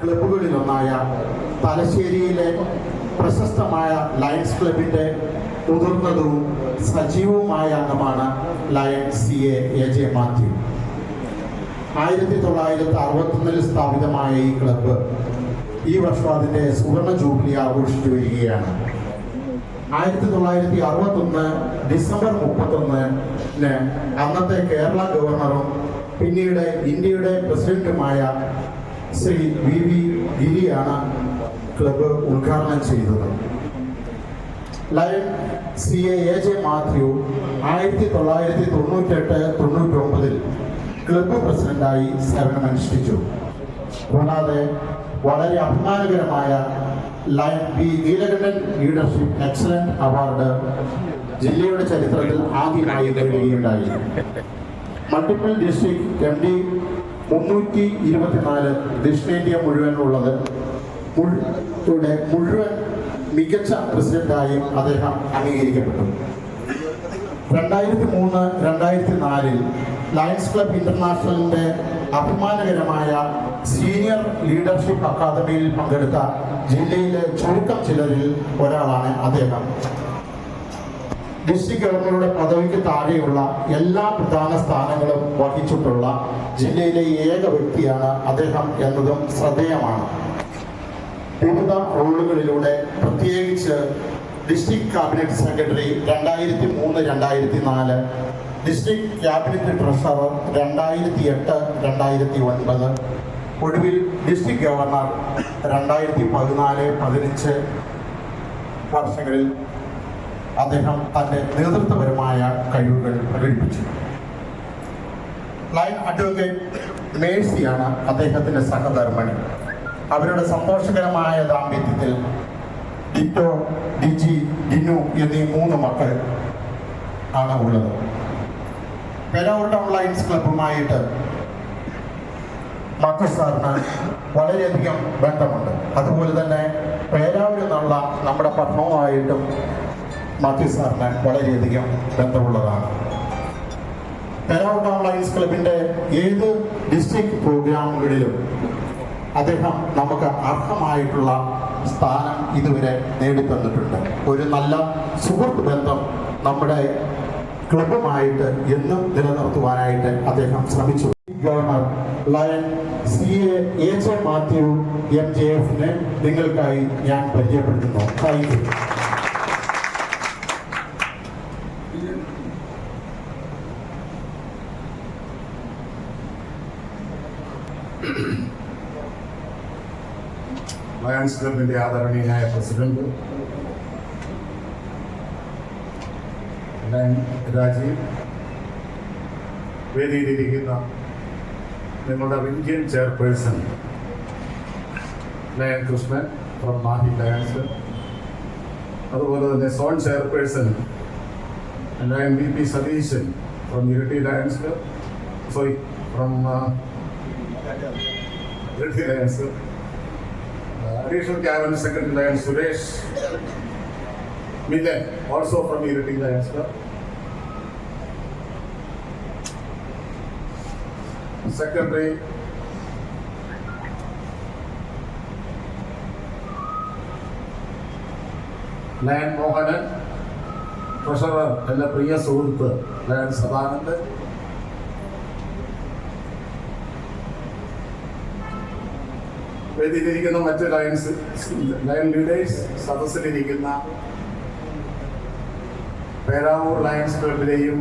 ക്ലബ്ബുകളിലൊന്നായ തലശ്ശേരിയിലെ പ്രശസ്തമായ ലയൺസ് ക്ലബിൻ്റെ മുതിർന്നതും സജീവവുമായ അംഗമാണ് ലയൺ CA മാത്യു. 1961 സ്ഥാപിതമായ ഈ ക്ലബ്ബ് ഈ വർഷം അതിൻ്റെ സുവർണ ജൂബിലി ആഘോഷിച്ചു വരികയാണ്. 1961 ഡിസംബർ 31 അന്നത്തെ കേരള ഗവർണറും പിന്നീട് ഇന്ത്യയുടെ പ്രസിഡന്റുമായ ശ്രീ VV ഗിരിയാണ് ക്ലബ്ബ് ഉദ്ഘാടനം ചെയ്തത്. ലയൺ CA മാത്യു 1998-99 ക്ലബ്ബ് പ്രസിഡന്റായി സേവനമനുഷ്ഠിച്ചു. കൂടാതെ വളരെ അഭിമാനകരമായ lion Neelakantan leadership excellent award ജില്ലയുടെ ചരിത്രത്തിൽ ആദ്യമായി നേടുകയുണ്ടായി. മൾട്ടിപ്പിൾ ഡിസ്ട്രിക്ട് MD 324 ദക്ഷിണേന്ത്യ മുഴുവനുള്ളത് മുഴുവൻ മികച്ച പ്രസിഡന്റായും അദ്ദേഹം അംഗീകരിക്കപ്പെട്ടു. 2003-2004 ലയൺസ് ക്ലബ് ഇന്റർനാഷണലിന്റെ അഭിമാനകരമായ സീനിയർ ലീഡർഷിപ്പ് അക്കാദമിയിൽ പങ്കെടുത്ത ജില്ലയിലെ ചുരുക്കം ചിലരിൽ ഒരാളാണ് അദ്ദേഹം. ഡിസ്ട്രിക്ട് ഗവർണറുടെ പദവിക്ക് താഴെയുള്ള എല്ലാ പ്രധാന സ്ഥാനങ്ങളും വഹിച്ചിട്ടുള്ള ജില്ലയിലെ ഏക വ്യക്തിയാണ് അദ്ദേഹം എന്നതും ശ്രദ്ധേയമാണ്. വിവിധ റോളുകളിലൂടെ പ്രത്യേകിച്ച് district cabinet secretary 2003-2004, district cabinet treasurer 2008-2009, ഒടുവിൽ ഡിസ്ട്രിക്ട് ഗവർണർ 2014-15 വർഷങ്ങളിൽ അദ്ദേഹം തൻ്റെ നേതൃത്വപരമായ കഴിവുകൾ പ്രകടിപ്പിച്ചു. ലയൺ അഡ്വക്കേറ്റ് മേഴ്സിയാണ് അദ്ദേഹത്തിൻ്റെ സഹധർമ്മിണി. അവരുടെ സന്തോഷകരമായ ദാമ്പത്യത്തിൽ ഡിറ്റോ, ഡിജി, ഡിനു എന്നീ 3 മക്കൾ ആണ് ഉള്ളത്. പേരാവൂർ ടൗൺ ലയൺസ് ക്ലബ്ബുമായിട്ട് മാത്യു സാറിന് വളരെയധികം ബന്ധമുണ്ട്. അതുപോലെ തന്നെ പേരാവൂരിൽ നിന്നുള്ള നമ്മുടെ പട്ടണവുമായിട്ടും മാത്യു സാറിന് വളരെയധികം ബന്ധമുള്ളതാണ്. പേരാവൂർ ടൗൺ ലയൺസ് ക്ലബിൻ്റെ ഏത് ഡിസ്ട്രിക്ട് പ്രോഗ്രാമുകളിലും അദ്ദേഹം നമുക്ക് അർഹമായിട്ടുള്ള സ്ഥാനം ഇതുവരെ നേടിത്തന്നിട്ടുണ്ട്. ഒരു നല്ല സുഹൃത്ത് ബന്ധം നമ്മുടെ ക്ലബുമായിട്ട് എന്നും നിലനിർത്തുവാനായിട്ട് അദ്ദേഹം ശ്രമിച്ചു. ഗവർണർ ലയൺ CA മാത്യു MJFനെ നിങ്ങൾക്കായി ഞാൻ പരിചയപ്പെടുത്തുന്നു. Thank you. ലയൺസ് ക്ലബിൻ്റെ ആദരണീയനായ പ്രസിഡന്റ് ലയൺ രാജീവ്, വേദിയിലിരിക്കുന്ന നിങ്ങളുടെ region chairperson lion Krishnan from Mahe lions, അതുപോലെ തന്നെ zone chairperson lion VP Satheesan from Iritty lions club, from Iritty lions, Additional Cabinet Secretary Lion Suresh Milan, also from Iriti Lions Club. Secretary Lion Mohanan, Treasurer and Priya Suhurth Lion Sadanand, വേദിയിലിരിക്കുന്ന മറ്റ് lion leaders, സദസ്സിലിരിക്കുന്ന Peravoor lions ക്ലബിലെയും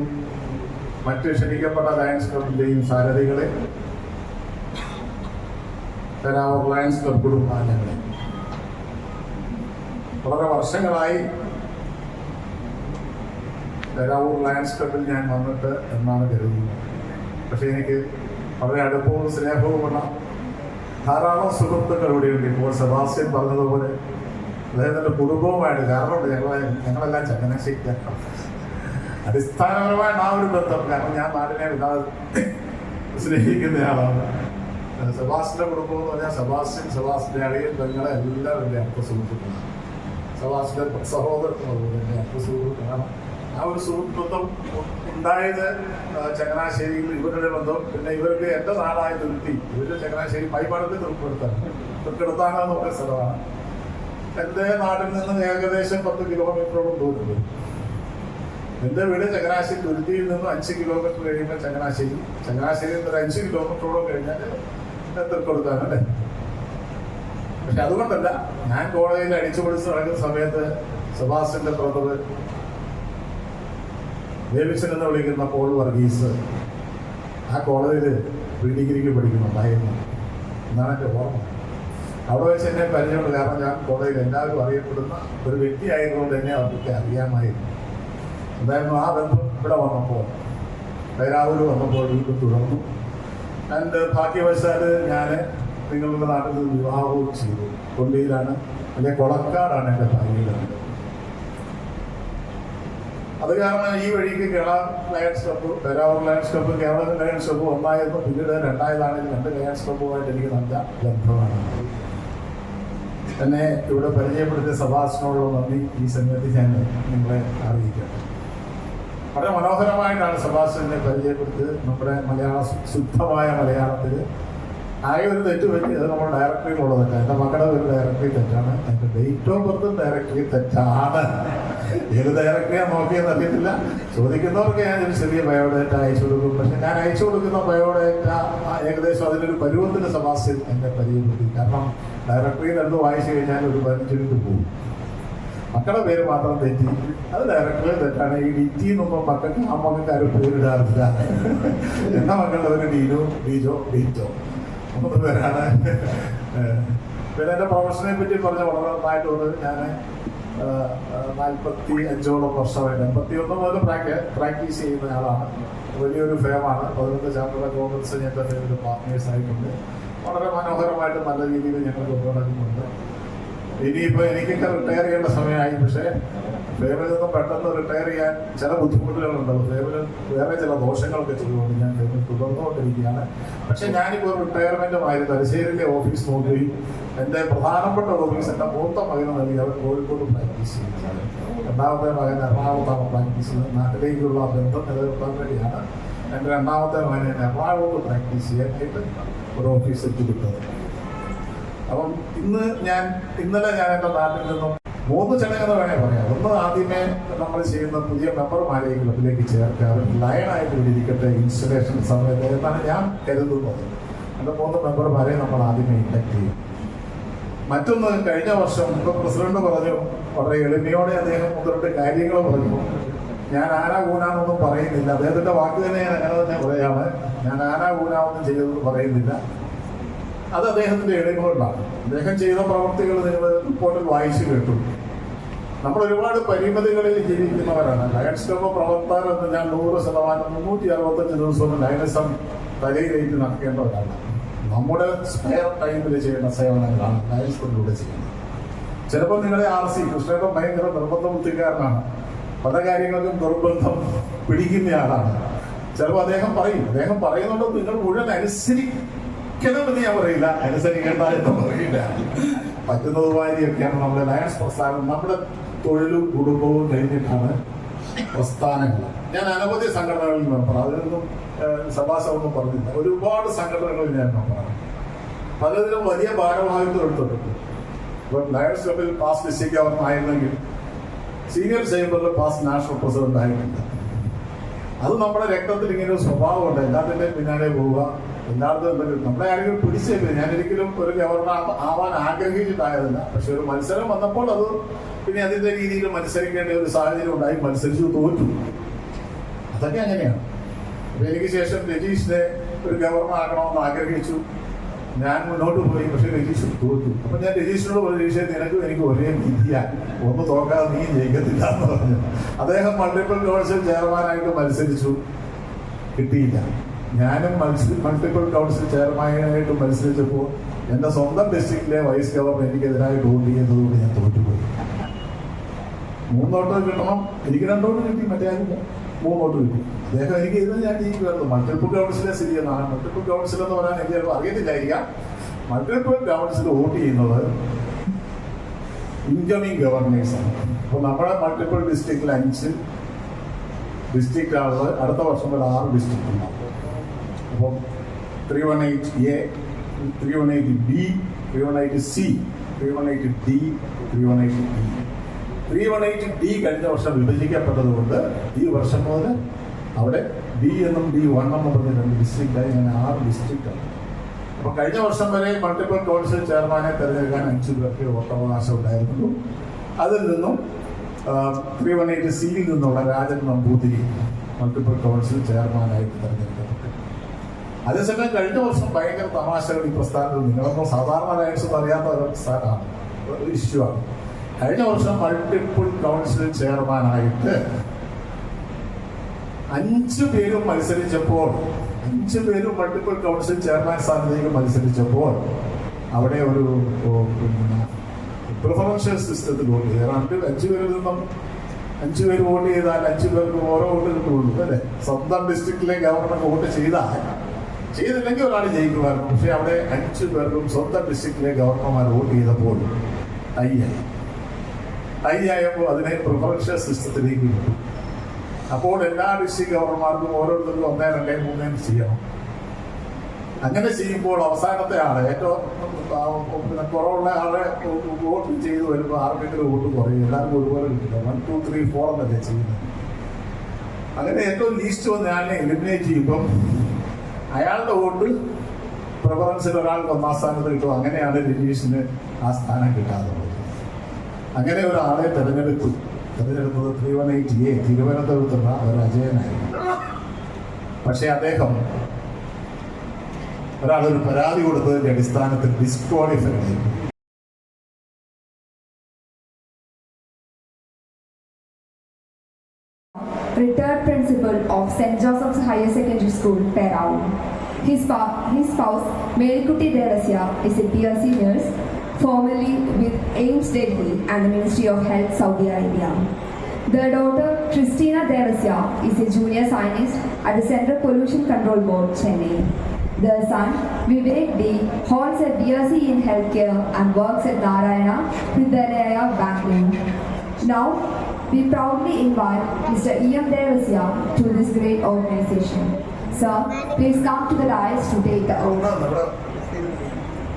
മറ്റ് ക്ഷണിക്കപ്പെട്ട lions ക്ലബിലെയും സാരഥികളെ, Peravoor lions club കുടുംബാംഗങ്ങളെ, വളരെ വർഷങ്ങളായി Peravoor lions ക്ലബിൽ ഞാൻ വന്നിട്ട് എന്നാണ് കരുതുന്നത്. പക്ഷേ എനിക്ക് വളരെ അടുപ്പവും സ്നേഹവുമുള്ള ധാരാളം സുഹൃത്തുക്കൾ ഇവിടെയുണ്ട്. ഇപ്പോൾ സെബാസ്റ്റ്യൻ പറഞ്ഞതുപോലെ അദ്ദേഹത്തിൻ്റെ കുടുംബവുമായിട്ട് കാരണമുണ്ട്. ഞങ്ങളെല്ലാം ചങ്ങനാശ്ശേരിക്കാരാണ്. അടിസ്ഥാനപരമായിട്ട് ആ ഒരു ബന്ധം, കാരണം ഞാൻ നാടിനെ സ്നേഹിക്കുന്നയാളാണ്. സെബാസ്റ്റിൻ്റെ കുടുംബം എന്ന് പറഞ്ഞാൽ സെബാസ്റ്റിൻ്റെ അളിയൻ പെങ്ങളെ എല്ലാവരും എൻ്റെ അടുത്ത സുഹൃത്തുക്കളാണ്. സെബാസ്റ്റിൻ്റെ സഹോദരൻ അതുപോലെ എൻ്റെ അടുത്ത സുഹൃത്തുക്കളാണ്. ആ ഒരു സുഹൃത്തുത്വം ഉണ്ടായത് ചങ്ങനാശ്ശേരിയിൽ ഇവരുടെ ബന്ധം, പിന്നെ ഇവർക്ക് എൻ്റെ നാടായ തുരുത്തി, ഇവരുടെ ചങ്ങനാശ്ശേരി പൈപ്പാടത്തിൽ തൃപ്പെടുത്താണ്. തൊട്ടടുത്താണെന്ന് പറയുന്ന സ്ഥലമാണ്. എൻ്റെ നാട്ടിൽ നിന്ന് ഏകദേശം 10 കിലോമീറ്ററോളം ദൂരം വരും. എൻ്റെ വീട് ചങ്ങനാശ്ശേരി, തുരുത്തിയിൽ നിന്നും 5 കിലോമീറ്റർ കഴിയുമ്പോൾ ചങ്ങനാശ്ശേരിയിൽ നിന്ന് ഒരു 5 കിലോമീറ്ററോളം കഴിഞ്ഞാൽ തൃക്കൊടുത്താണല്ലേ. പക്ഷെ അതുകൊണ്ടല്ല, ഞാൻ കോളേജിൽ അടിച്ചു പൊളിച്ച് നടക്കുന്ന സമയത്ത് സെബാസ്റ്റ്യന്റെ ബ്രദർ ഡേവിഡ്സൺ എന്ന് വിളിക്കുന്ന പോൾ വർഗീസ് ആ കോളേജിൽ പ്രീ ഡിഗ്രിക്ക് പഠിക്കുന്നുണ്ടായിരുന്നു എന്നാണ് എൻ്റെ ഓർമ്മ. അവിടെ വെച്ച് എന്നെ പരിചയമുണ്ട്. കാരണം ഞാൻ കോളേജിൽ എല്ലാവരും അറിയപ്പെടുന്ന ഒരു വ്യക്തിയായതുകൊണ്ട് തന്നെ അവർക്ക് അറിയാമായിരുന്നു. എന്തായിരുന്നു ആ ബന്ധം. ഇവിടെ വന്നപ്പോൾ പേരാവൂർ വന്നപ്പോൾ വീണ്ടും തുടർന്നു. എൻ്റെ ഭാഗ്യവശാൽ ഞാൻ നിങ്ങളുടെ നാട്ടിൽ നിന്ന് വിവാഹവും ചെയ്തു. കൊണ്ടിയിലാണ്, അല്ലെങ്കിൽ കൊളക്കാടാണ് എൻ്റെ ഭാര്യയുടെ വീട്. അത് കാരണം ഈ വഴിക്ക് Kerala lions club, Peravoor lions club, Kerala lions club ഒന്നായിരുന്നു. പിന്നീട് രണ്ടായതാണെങ്കിൽ 2 ലയൺസ് ക്ലബ്ബുമായിട്ട് എനിക്ക് നല്ല ബന്ധമാണ്. എന്നെ ഇവിടെ പരിചയപ്പെടുത്തിയ സെബാസ്റ്റ്യനോടുള്ള നന്ദി ഈ സമയത്ത് ഞാൻ നിങ്ങളെ അറിയിക്കട്ടെ. വളരെ മനോഹരമായിട്ടാണ് സെബാസ്റ്റ്യനെ പരിചയപ്പെടുത്തിയത്. നമ്മുടെ ശുദ്ധമായ മലയാളത്തിൽ ആകെ ഒരു തെറ്റ് പറ്റി, അത് നമ്മുടെ ഡയറക്ടറിയിലുള്ളതൊക്കെ. എൻ്റെ മക്കളുടെ ഒരു ഡയറക്ടറി തെറ്റാണ്, എൻ്റെ ഡേറ്റ് ഓഫ് ബർത്തും ഡയറക്ടറി തെറ്റാണ്. ഏത് ഡയറക്ടറിയാണ് നോക്കിയെന്ന് അറിയത്തില്ല. ചോദിക്കുന്നവർക്ക് ഞാൻ ഒരു ചെറിയ ബയോഡേറ്റ അയച്ചു കൊടുക്കും. പക്ഷെ ഞാൻ അയച്ചു കൊടുക്കുന്ന ബയോഡേറ്റ ഏകദേശം അതിനൊരു പരുവത്തിന് സെബാസ്റ്റ്യൻ എന്നെ പരിചയപ്പെടുത്തി. കാരണം ഡയറക്ടറിയിൽ എടുത്ത് വായിച്ചു കഴിഞ്ഞാൽ ഒരു 15 മിനിറ്റ് പോകും. മക്കളുടെ പേര് മാത്രം തെറ്റി, അത് ഡയറക്ടറിൽ തെറ്റാണ്. ഈ ഡിറ്റി എന്നൊന്നും മക്കൾക്ക് ആ മക്കൾക്കാരും പേരിടാറില്ല. എൻ്റെ മക്കളുടെ ഒരു ഡീനോ, ഡീജോ, ഡീറ്റോ 3 പേരാണ്. പിന്നെ എൻ്റെ പ്രൊഫഷനെ പറ്റി പറഞ്ഞ വളരെ നന്നായിട്ടുള്ളത്. ഞാൻ 45ഓളം വർഷമായിട്ട് 81 മുതൽ പ്രാക്ടീസ് ചെയ്യുന്ന ആളാണ്. വലിയൊരു ഫേമാണ്. 11 ചാപ്റ്റർ കോൺഗ്രസ് ഞങ്ങളുടെ ഫേമിൽ പാർട്ട്നേഴ്സ് ആയിട്ടുണ്ട്. വളരെ മനോഹരമായിട്ട് നല്ല രീതിയിൽ ഞങ്ങൾ കൊണ്ടുനടക്കുന്നുണ്ട്. ഇനിയിപ്പോൾ എനിക്കൊക്കെ റിട്ടയർ ചെയ്യേണ്ട സമയമായി. പക്ഷേ ഫേമിൽ നിന്നും പെട്ടെന്ന് റിട്ടയർ ചെയ്യാൻ ചില ബുദ്ധിമുട്ടുകളുണ്ടാവും. ഫേമിന് വേറെ ചില ദോഷങ്ങളൊക്കെ ചെയ്തുകൊണ്ട് ഞാൻ ഫേമിൽ തുടർന്നുകൊണ്ടിരിക്കുകയാണ്. പക്ഷെ ഞാനിപ്പോൾ റിട്ടയർമെൻറ്റുമായി തലശ്ശേരിയിലെ ഓഫീസ് നോക്കുകയും എൻ്റെ പ്രധാനപ്പെട്ട ഓഫീസ് എൻ്റെ മൂത്ത മകന് നൽകി. അവർ കോഴിക്കോട് പ്രാക്ടീസ് ചെയ്യുന്നത്. രണ്ടാമത്തെ മകൻ എറണാകുളത്താണ് പ്രാക്ടീസ് ചെയ്യുന്നത്. നാട്ടിലേക്കുള്ള ബന്ധം നിലനിർത്താൻ വേണ്ടിയാണ് എൻ്റെ രണ്ടാമത്തെ മകനെ എറണാകുളത്ത് പ്രാക്ടീസ് ചെയ്യാനായിട്ട് ഒരു ഓഫീസ് എത്തിക്കുന്നത്. അപ്പം ഇന്നലെ ഞാൻ എൻ്റെ നാട്ടിൽ നിന്നും 3 ചടങ്ങുകൾ വേണേൽ പറയാം. ഒന്ന്, ആദ്യമേ നമ്മൾ ചെയ്യുന്ന പുതിയ മെമ്പർമാരെ ക്ലബിലേക്ക് ചേർക്കാറ് ലയണായിട്ട് ഇരിക്കട്ടെ ഇൻസ്റ്റലേഷൻ സമയത്ത് എന്നാണ് ഞാൻ കരുതുന്നത്. എൻ്റെ 3 മെമ്പർമാരെ നമ്മൾ ആദ്യമേ ഇൻഡക്ട് ചെയ്യും. മറ്റൊന്ന്, കഴിഞ്ഞ വർഷം ഇപ്പോൾ പ്രസിഡന്റ് പറഞ്ഞു, വളരെ എളിമയോടെ അദ്ദേഹം 1-2 കാര്യങ്ങൾ പറഞ്ഞു. ഞാൻ ആനാ കൂനാന്നൊന്നും പറയുന്നില്ല. അദ്ദേഹത്തിൻ്റെ വാക്ക് തന്നെ ഞാൻ അങ്ങനെ തന്നെ പറയാണ്. ഞാൻ ആനാ കൂനാവൊന്നും ചെയ്തതെന്ന് പറയുന്നില്ല. അത് അദ്ദേഹത്തിൻ്റെ എളിമ കൊണ്ടാണ്. അദ്ദേഹം ചെയ്ത പ്രവർത്തികൾ നിങ്ങൾ റിപ്പോർട്ടിൽ വായിച്ചു കേട്ടു. നമ്മൾ ഒരുപാട് പരിമിതികളിൽ ജീവിക്കുന്നവരാണ്. ലയൺസ് ക്ലബ്ബ് പ്രവർത്തകരെന്ന് ഞാൻ 100%, 365 ദിവസവും ലയണിസം തലയിലേക്ക് നടക്കേണ്ടവരാണ്. നമ്മുടെ സ്പെയർ ടൈമിൽ ചെയ്യുന്ന സേവനങ്ങളാണ് ലയൺസ് ക്ലബ്ബിലൂടെ ചെയ്യുന്നത്. ചിലപ്പോൾ നിങ്ങളെ RC കൃഷ്ണേട്ടൻ ഭയങ്കര നിർബന്ധ ബുദ്ധിക്കാരനാണ്. പല കാര്യങ്ങൾക്കും നിർബന്ധം പിടിക്കുന്നയാളാണ്. ചിലപ്പോൾ അദ്ദേഹം പറയുന്നുണ്ട് നിങ്ങൾ മുഴുവൻ അനുസരിക്കണമെന്ന് ഞാൻ പറയില്ല, അനുസരിക്കേണ്ട എന്ന് പറയില്ല. പറ്റുന്നതുമാതിരിയൊക്കെയാണ് നമ്മുടെ ലയൺസ് പ്രസ്ഥാനം. നമ്മുടെ തൊഴിലും കുടുംബവും കഴിഞ്ഞിട്ടാണ് പ്രസ്ഥാനങ്ങൾ. ഞാൻ അനവധി സംഘടനകളിൽ മെമ്പർ, അതിനൊന്നും സഭാസമൊന്നും പറഞ്ഞില്ല. ഒരുപാട് സംഘടനകളിൽ ഞാൻ മെമ്പറാണ്. പലതിലും വലിയ ഭാരവാഹിത്വം എടുത്തിട്ടുണ്ട്. ഇപ്പം ലയൺസ് ക്ലബിൽ പാസ് ഡിസ്ട്രിക്ട് ഗവർണർ ആയിരുന്നെങ്കിൽ സീനിയർ ചേംബറിൽ പാസ് നാഷണൽ പ്രസിഡന്റ് ആയിട്ടുണ്ട്. അത് നമ്മുടെ രക്തത്തിൽ ഇങ്ങനെ ഒരു സ്വഭാവമുണ്ട്. എല്ലാത്തിൻ്റെയും പിന്നാലെ പോവുക, എല്ലായിടത്തും എന്തെങ്കിലും നമ്മളെ ആരെങ്കിലും പിടിച്ചേക്കില്ല. ഞാനൊരിക്കലും ഒരു ഗവർണർ ആവാൻ ആഗ്രഹിച്ചിട്ടായതല്ല. പക്ഷെ ഒരു മത്സരം വന്നപ്പോൾ അത് പിന്നെ അതിൻ്റെ രീതിയിൽ മത്സരിക്കേണ്ട ഒരു സാഹചര്യം ഉണ്ടായി. മത്സരിച്ചു, തോറ്റു. അതൊക്കെ അങ്ങനെയാണ്. അപ്പം എനിക്ക് ശേഷം രജീഷിനെ ഒരു ഗവർണർ ആക്കണമെന്ന് ആഗ്രഹിച്ചു. ഞാൻ മുന്നോട്ട് പോയി. പക്ഷെ രജീഷ് തോറ്റു. അപ്പം ഞാൻ രജീഷിനോട് പറഞ്ഞു, രജീഷെ നിനക്കും എനിക്ക് ഒരേ വിധിയാണ്, ഒന്ന് തോക്കാതെ നീ ജയിക്കത്തില്ല എന്ന് പറഞ്ഞു. അദ്ദേഹം മൾട്ടിപ്പിൾ കൗൺസിൽ ചെയർമാനായിട്ട് മത്സരിച്ചു, കിട്ടിയില്ല. ഞാനും മൾട്ടിപ്പിൾ കൗൺസിൽ ചെയർമാനായിട്ട് മത്സരിച്ചപ്പോൾ എൻ്റെ സ്വന്തം ഡിസ്ട്രിക്റ്റിലെ വൈസ് ഗവർണർ എനിക്കെതിരായിട്ട് വോട്ട് ചെയ്യുന്നതുകൊണ്ട് ഞാൻ തോറ്റുപോയി. 3 വോട്ട് കിട്ടണം, എനിക്ക് 2 വോട്ട് കിട്ടി, മറ്റേ ആരും 3 വോട്ട് കിട്ടി. അദ്ദേഹം എനിക്ക് ഇത് ഞാൻ ജയിക്കുമായിരുന്നു. മൾട്ടിപ്പിൾ കൗൺസിലെ സ്ഥിതി എന്നാണ്. മൾട്ടിപ്പിൾ കൗൺസിൽ എന്ന് പറയാൻ എനിക്ക് ചിലപ്പോൾ അറിയത്തില്ലായിരിക്കാം. മൾട്ടിപ്പിൾ കൗൺസിൽ വോട്ട് ചെയ്യുന്നത് ഇൻകമിങ് ഗവർണേഴ്സാണ്. അപ്പോൾ നമ്മുടെ മൾട്ടിപ്പിൾ ഡിസ്ട്രിക്റ്റിൽ 5 ഡിസ്ട്രിക്റ്റ് ആളുകൾ അടുത്ത വർഷം വരെ 6 ഡിസ്ട്രിക്റ്റ് ഉണ്ടാവും. അപ്പം 318A, 318B, 318C, 318D, 318E. 318D കഴിഞ്ഞ വർഷം വിഭജിക്കപ്പെട്ടതുകൊണ്ട് ഈ വർഷം മുതൽ അവിടെ D എന്നും D1 എന്നും പറഞ്ഞ 2 ഡിസ്ട്രിക്റ്റായി, ഇങ്ങനെ 6 ഡിസ്ട്രിക്റ്റാണ്. അപ്പോൾ കഴിഞ്ഞ വർഷം വരെ മൾട്ടിപ്പിൾ കൗൺസിൽ ചെയർമാനെ തിരഞ്ഞെടുക്കാൻ 5 പേർക്ക് വോട്ടവകാശം ഉണ്ടായിരുന്നു. അതിൽ നിന്നും 318Cയിൽ നിന്നുള്ള രാജൻ നമ്പൂതിരി മൾട്ടിപ്പിൾ കൗൺസിൽ ചെയർമാനായിട്ട് തിരഞ്ഞെടുക്കപ്പെട്ടു. അതേസമയം കഴിഞ്ഞ വർഷം ഭയങ്കര തമാശകൾ ഈ പ്രസ്ഥാനത്തിൽ നിങ്ങളൊന്നും സാധാരണ ലയൻസ് അറിയാത്ത ഒരു പ്രസ്ഥാനമാണ്, ഒരു ഇഷ്യൂ ആണ്. കഴിഞ്ഞ വർഷം മൾട്ടിപ്പിൾ കൗൺസിൽ ചെയർമാനായിട്ട് 5 പേരും മത്സരിച്ചപ്പോൾ, 5 പേരും മൾട്ടിപ്പിൾ കൗൺസിൽ ചെയർമാൻ സ്ഥാനത്തേക്ക് മത്സരിച്ചപ്പോൾ അവിടെ ഒരു പ്രിഫറൻഷ്യൽ സിസ്റ്റത്തിൽ വോട്ട് ചെയ്ത് 5 പേരിൽ നിന്നും 5 പേര് വോട്ട് ചെയ്താൽ 5 പേർക്ക് ഓരോ വോട്ട് കിട്ടുള്ളൂ അല്ലേ. സ്വന്തം ഡിസ്ട്രിക്റ്റിലെ ഗവർണർ വോട്ട് ചെയ്തില്ലെങ്കിൽ ഒരാൾ ജയിക്കുമായിരുന്നു. പക്ഷെ അവിടെ 5 പേർക്കും സ്വന്തം ഡിസ്ട്രിക്റ്റിലെ ഗവർണർമാർ വോട്ട് ചെയ്തപ്പോൾ ആയപ്പോൾ അതിനെ പ്രിഫറൻഷ്യൽ സിസ്റ്റത്തിലേക്ക് കിട്ടും. അപ്പോൾ എല്ലാ ഡിസ്ട്രിക്ട് ഗവർണർമാർക്കും ഓരോരുത്തർക്കും 1, 2, 3 ചെയ്യണം. അങ്ങനെ ചെയ്യുമ്പോൾ അവസാനത്തെ ആളെ ഏറ്റവും കുറവുള്ള ആളെ വോട്ട് ചെയ്ത് വരുമ്പോൾ ആർക്കെങ്കിലും വോട്ട് കുറയും, എല്ലാവർക്കും ഒരുപോലെ കിട്ടില്ല. 1, 2, 3, 4 എന്നല്ലേ ചെയ്യുന്നത്. അങ്ങനെ ഏറ്റവും ലീസ്റ്റ് വന്ന ആളിനെ എലിമിനേറ്റ് ചെയ്യുമ്പം അയാളുടെ വോട്ട് പ്രിഫറൻസിൽ ഒരാൾക്ക് 1ാം സ്ഥാനത്ത് കിട്ടും. അങ്ങനെയാണ് രജീഷിന് ആ സ്ഥാനം കിട്ടാതെ പോയത്. അങ്ങനെ ഒരാളെ തെരഞ്ഞെടുത്തത് 318A തിരുവനന്തപുരത്തുള്ള ഒരു അജയനായിരുന്നു. പക്ഷെ അദ്ദേഹം ഒരാളൊരു പരാതി കൊടുത്തതിന്റെ അടിസ്ഥാനത്തിൽ ഡിസ്ക്വാളിഫൈ ആയിരുന്നു. Retired principal of St. Joseph's Higher Secondary School, Perau. His spouse, Merikutti Devasya, is a PRC nurse, formerly with AIMS Delhi and the Ministry of Health, Saudi Arabia. Their daughter, Christina Devasya, is a junior scientist at the Central Pollution Control Board, Chennai. Their son, Vivek D, holds a BSc in healthcare and works at Narayana Hridayalaya, Bangalore. Now, we proudly invite Mr. E.M. Devasya to this great organization. Sir, please come to the dais to take the oath.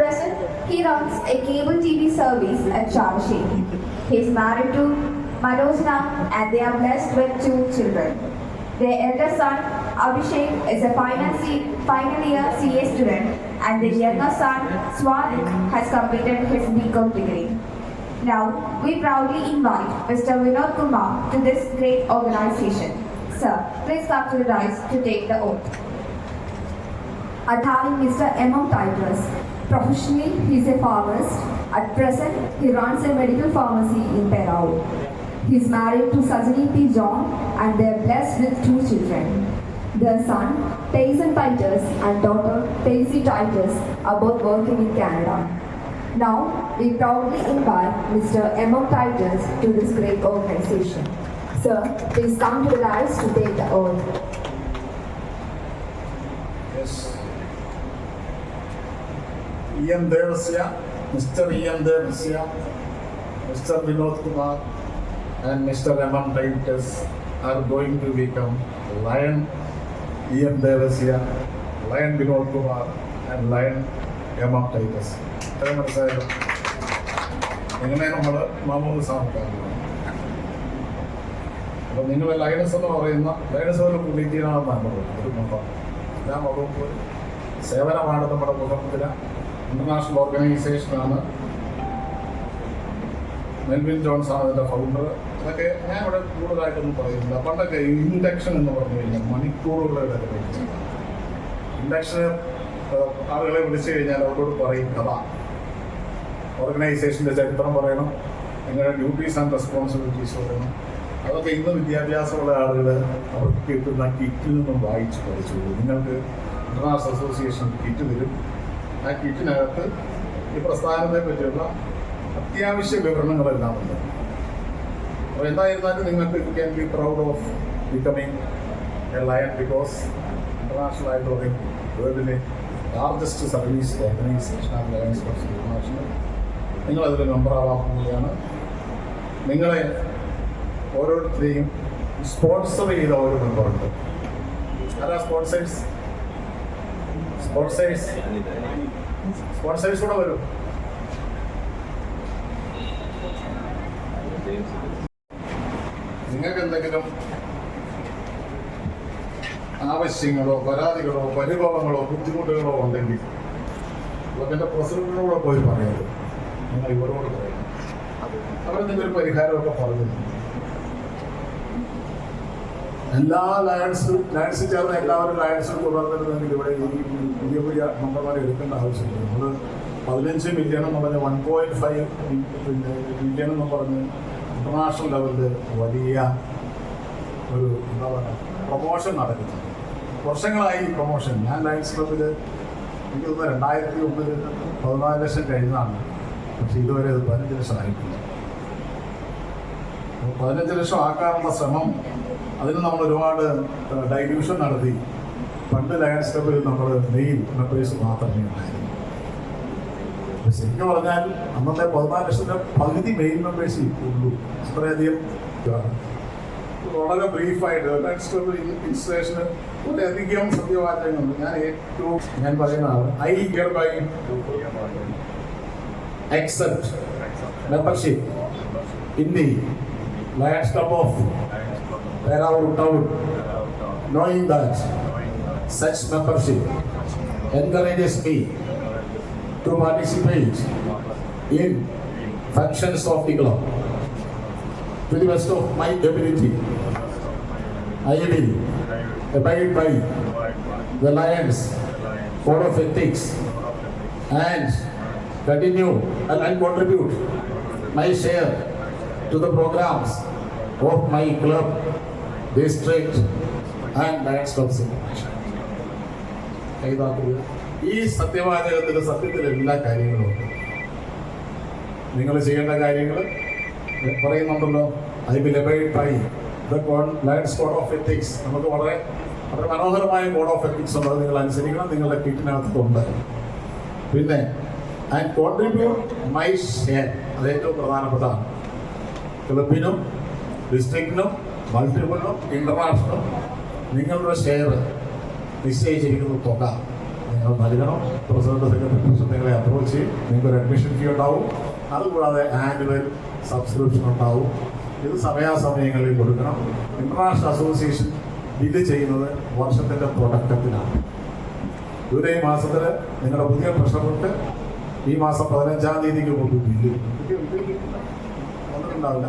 Present, he runs a cable TV service at Chavashekhi. He is married to Manojna and they are blessed with 2 children. Their eldest son, Abhishek, is a final year CA student, and their younger son, Swanik, has completed his BCom degree. Now, we proudly invite Mr. Vinod Kumar to this great organization. Sir, please come to the dais to take the oath. Attaining Mr. M.M. Titus. Professionally, he is a pharmacist. At present, he runs a medical pharmacy in Perau. He is married to Sajani P. John and they are blessed with 2 children. Their son, Tyson Titus, and daughter, Daisy Titus, are both working in Canada. Now, we proudly invite Mr. M.M. Titus to this great organization. Sir, please come to the dais to take the oath. Yes. E.M. Devasya, Mr. E.M. Devasya, Mr. Vinod Kumar, and Mr. M.M. Titus are going to become Lion E.M. Devasya, Lion Vinod Kumar, and Lion M.M. Titus. മനസ്സിലായല്ലോ. എങ്ങനെ നമ്മൾ മാമൂല് സാധിക്കാറുണ്ട്. അപ്പം നിങ്ങൾ ലയനസ് എന്ന് പറയുന്ന ലയനസ് ഒരു കുലീറ്റിയാണെന്നാണ് ഒരു മതം. എല്ലാ മതവും ഒരു സേവനമാണ് നമ്മുടെ കുടുംബത്തിന്. ഇന്റർനാഷണൽ ഓർഗനൈസേഷനാണ്. മെൽവിൻ ജോൺസ് ആണ് അതിൻ്റെ ഫൗണ്ടർ. അതൊക്കെ ഞാൻ ഇവിടെ കൂടുതലായിട്ടൊന്നും പറയുന്നില്ല. പണ്ടൊക്കെ ഇൻഡക്ഷൻ എന്ന് പറഞ്ഞു കഴിഞ്ഞാൽ മണിക്കൂറുകളുടെ ഇൻഡക്ഷന് ആളുകളെ വിളിച്ചു കഴിഞ്ഞാൽ അവരോട് പറയും കഥ, ഓർഗനൈസേഷൻ്റെ ചരിത്രം പറയണം, നിങ്ങളുടെ ഡ്യൂട്ടീസ് ആൻഡ് റെസ്പോൺസിബിലിറ്റീസ് പറയണം. അതൊക്കെ ഇന്ന് വിദ്യാഭ്യാസമുള്ള ആളുകൾ അവർക്ക് കിട്ടുന്ന കിറ്റിൽ നിന്നും വായിച്ച് പഠിച്ചു. നിങ്ങൾക്ക് ഇന്റർനാഷണൽ അസോസിയേഷൻ കിറ്റ് തരും. ആ കിറ്റിനകത്ത് ഈ പ്രസ്ഥാനത്തെ പറ്റിയുള്ള അത്യാവശ്യ വിവരണങ്ങളെല്ലാം ഉണ്ട്. അപ്പോൾ എന്തായിരുന്നാലും നിങ്ങൾക്ക് you can be proud of becoming A lion because international ആയിട്ടുള്ള വേൾഡിലെ ലാർജസ്റ്റ് സർവീസ് ഓർഗനൈസേഷൻ ആണ് ലയൺസ് ഓഫ് ഇന്റർനാഷണൽ. നിങ്ങളതിൽ മെമ്പറാവാൻ പോവുകയാണ്. നിങ്ങളെ ഓരോരുത്തരെയും സ്പോൺസർ ചെയ്ത ഒരു മെമ്പറുണ്ട്. ആരാ സ്പോൺസേഴ്സ്? സ്പോൺസേഴ്സ് കൂടെ വരും. നിങ്ങൾക്ക് എന്തെങ്കിലും ആവശ്യങ്ങളോ പരാതികളോ പരിഭവങ്ങളോ ബുദ്ധിമുട്ടുകളോ ഉണ്ടെങ്കിൽ ക്ലബിൻ്റെ പ്രസിഡന്റിനോട് പോയി പറയരുത്, നിങ്ങൾ ഇവരോട് പറയണം. അവർ നിങ്ങളൊരു പരിഹാരമൊക്കെ പറഞ്ഞു തരും. എല്ലാ ലയൺസ് ചേർന്ന് എല്ലാവരും ലയൺസിൽ തുടർന്നിരുന്നെങ്കിൽ ഇവിടെ ഈ പുതിയ പുതിയ മെമ്പർമാരെ എടുക്കേണ്ട ആവശ്യമില്ല. നമ്മൾ 15 മില്യൺ എന്ന് പറഞ്ഞ് 1.5 മില്യൺ എന്ന് പറഞ്ഞ് ഇന്റർനാഷണൽ ലെവലിൽ വലിയ ഒരു എന്താ പറയുക പ്രൊമോഷൻ നടക്കുന്നു. വർഷങ്ങളായി ഈ പ്രൊമോഷൻ. ഞാൻ ലയൺസ് ക്ലബിൽ എനിക്ക് തോന്നുന്നു 2001 14 ലക്ഷം കഴിഞ്ഞതാണ്. പക്ഷെ ഇതുവരെ അത് 15 ലക്ഷം ആയിട്ടില്ല. 15 ലക്ഷം ആക്കാനുള്ള ശ്രമം, അതിന് നമ്മൾ ഒരുപാട് ഡൈല്യൂഷൻ നടത്തി. പണ്ട് ലയൺസ് ക്ലബിൽ നമ്മൾ മെയിൽ മെമ്പേഴ്സ് മാത്രമേ ഉണ്ടായിരുന്നു. ശരിക്കും പറഞ്ഞാൽ അന്നത്തെ 14 ലക്ഷത്തിൻ്റെ പകുതി മെയിൽ മെമ്പേഴ്സ് ഉള്ളൂ. അത്രയധികം വളരെ ബ്രീഫായിട്ട് ലയൺസ് ക്ലബ് ഇൻസ്റ്റലേഷന് വളരെയധികം സത്യവാചകങ്ങളുണ്ട്. ഞാൻ പറയുന്നതാണ്, I hereby accept membership in the Lions Club of Peraur Town, knowing that such membership encourages me to participate in functions of the club to the best of my ability. I will abide by the Lions Code of Ethics and continue and contribute my share to the programs of my club, district and Lions Clubs International. ഈ സത്യവാചകത്തിൽ സത്യത്തിൽ എല്ലാ കാര്യങ്ങളും ഉണ്ട്. നിങ്ങൾ ചെയ്യേണ്ട കാര്യങ്ങൾ പറയുന്നുണ്ടല്ലോ. I will abide by the Lions code of ethics. നമുക്ക് വളരെ വളരെ മനോഹരമായ കോഡ് ഓഫ് എത്തിക്സ് ഉണ്ട്. അത് നിങ്ങൾ അനുസരിക്കണം. നിങ്ങളുടെ കിറ്റിനകത്തുണ്ട്. പിന്നെ ആൻഡ് കോൺട്രിബ്യൂട്ട് മൈ ഷെയർ, അത് ഏറ്റവും പ്രധാനപ്പെട്ടതാണ്. ക്ലബിനും ഡിസ്ട്രിക്റ്റിനും മൾട്ടിപ്പിളിനും ഇന്റർനാഷണലും നിങ്ങളുടെ ഷെയർ നിശ്ചയിച്ചിരിക്കുന്ന തുക നിങ്ങൾ നൽകണം. പ്രസിഡന്റ് സെക്രട്ടറി നിങ്ങളെ അപ്രോച്ച് ചെയ്യും. നിങ്ങൾക്കൊരു അഡ്മിഷൻ ഫീ ഉണ്ടാവും. അതുകൂടാതെ ആനുവൽ സബ്സ്ക്രിപ്ഷൻ ഉണ്ടാവും. ഇത് സമയാസമയങ്ങളിൽ കൊടുക്കണം. ഇന്റർനാഷണൽ അസോസിയേഷൻ ബില്ല് ചെയ്യുന്നത് വർഷത്തിൻ്റെ തുടക്കത്തിലാണ്. ജൂലൈ മാസത്തിൽ നിങ്ങളുടെ പുതിയ പ്രശ്നങ്ങൾക്ക് ഈ മാസം 15-ാം തീയതിക്ക് മുമ്പ് ബില്ല് വന്നിട്ടുണ്ടാവില്ല.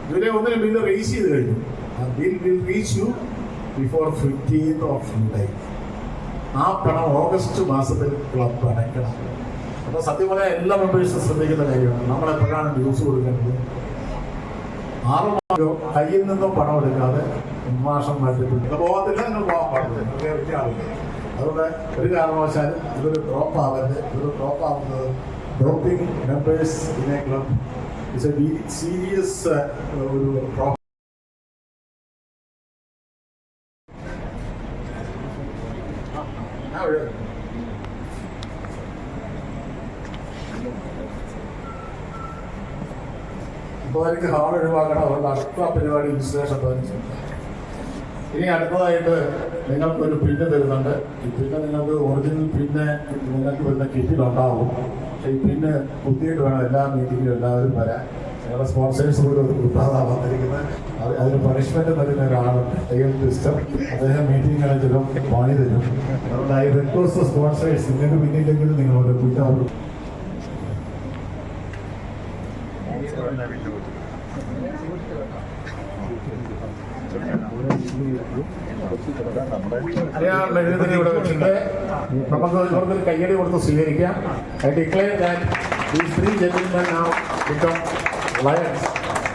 ജൂലൈ 1 ബില്ല് റേസ് ചെയ്ത് കഴിഞ്ഞു. Bill will reach U before 15th of July. ആ പണം ഓഗസ്റ്റ് മാസത്തിൽ ക്ലബ് അടയ്ക്കണം. അപ്പോൾ സത്യം പറഞ്ഞാൽ എല്ലാ മെമ്പേഴ്സും ശ്രദ്ധിക്കുന്ന കാര്യമാണ്. നമ്മളെപ്പോഴാണ് ഡ്യൂസ് കൊടുക്കേണ്ടത്? 6 മാസം കയ്യിൽ നിന്നും പണം എടുക്കാതെ മാസം മാറ്റിപ്പിടിക്കുക പോകത്തില്ല. നിങ്ങൾ പോകാൻ പാടില്ല. വലിയ ആളില്ല. അതുകൊണ്ട് ഒരു കാരണവശാലും ഇതൊരു ഡ്രോപ്പ് ആവരുത്. ഇതൊരു ഡ്രോപ്പ് ആവുന്നത് dropping members in A club it's A serious ഒരു ഡ്രോപ്പ്. ഇപ്പോൾ എനിക്ക് ഹാൾ ഒഴിവാക്കണം. അതുകൊണ്ട് അടുത്ത പരിപാടി ഇൻസ്റ്റലേഷൻ പതിനഞ്ച്. ഇനി അടുത്തതായിട്ട് നിങ്ങൾക്കൊരു പിന്ന് തരുന്നുണ്ട്. ഈ പിന്നെ നിങ്ങൾക്ക് ഒറിജിനൽ പിന്നെ നിങ്ങൾക്ക് വരുന്ന കിറ്റിലുണ്ടാവും. പക്ഷേ ഈ പിന്നെ കുത്തിയിട്ട് വേണം എല്ലാ മീറ്റിങ്ങിലും എല്ലാവരും വരാൻ. ഞങ്ങളുടെ സ്പോൺസേഴ്സ് പോലും അത് കുത്താതാണ് വന്നിരിക്കുന്നത്. അതിന് പണിഷ്മെന്റ് തരുന്ന ഒരാളുണ്ട്, സിസ്റ്റം. അദ്ദേഹം മീറ്റിങ്ങുകളിൽ ചിലം പണി തരും. അതുകൊണ്ട് ഐ റിക്വസ്റ്റ് സ്പോൺസേഴ്സ്, നിങ്ങൾക്ക് പിന്നില്ലെങ്കിലും നിങ്ങളോട് കുറ്റാവും. അറിയാനുള്ള എഴുതുന്ന ഇവിടെ വെച്ചിട്ട് നമുക്ക് ഇവർക്കൊരു കയ്യടി കൊടുത്ത് സ്വീകരിക്കാം. I declare that these 3 gentlemen now become Lions,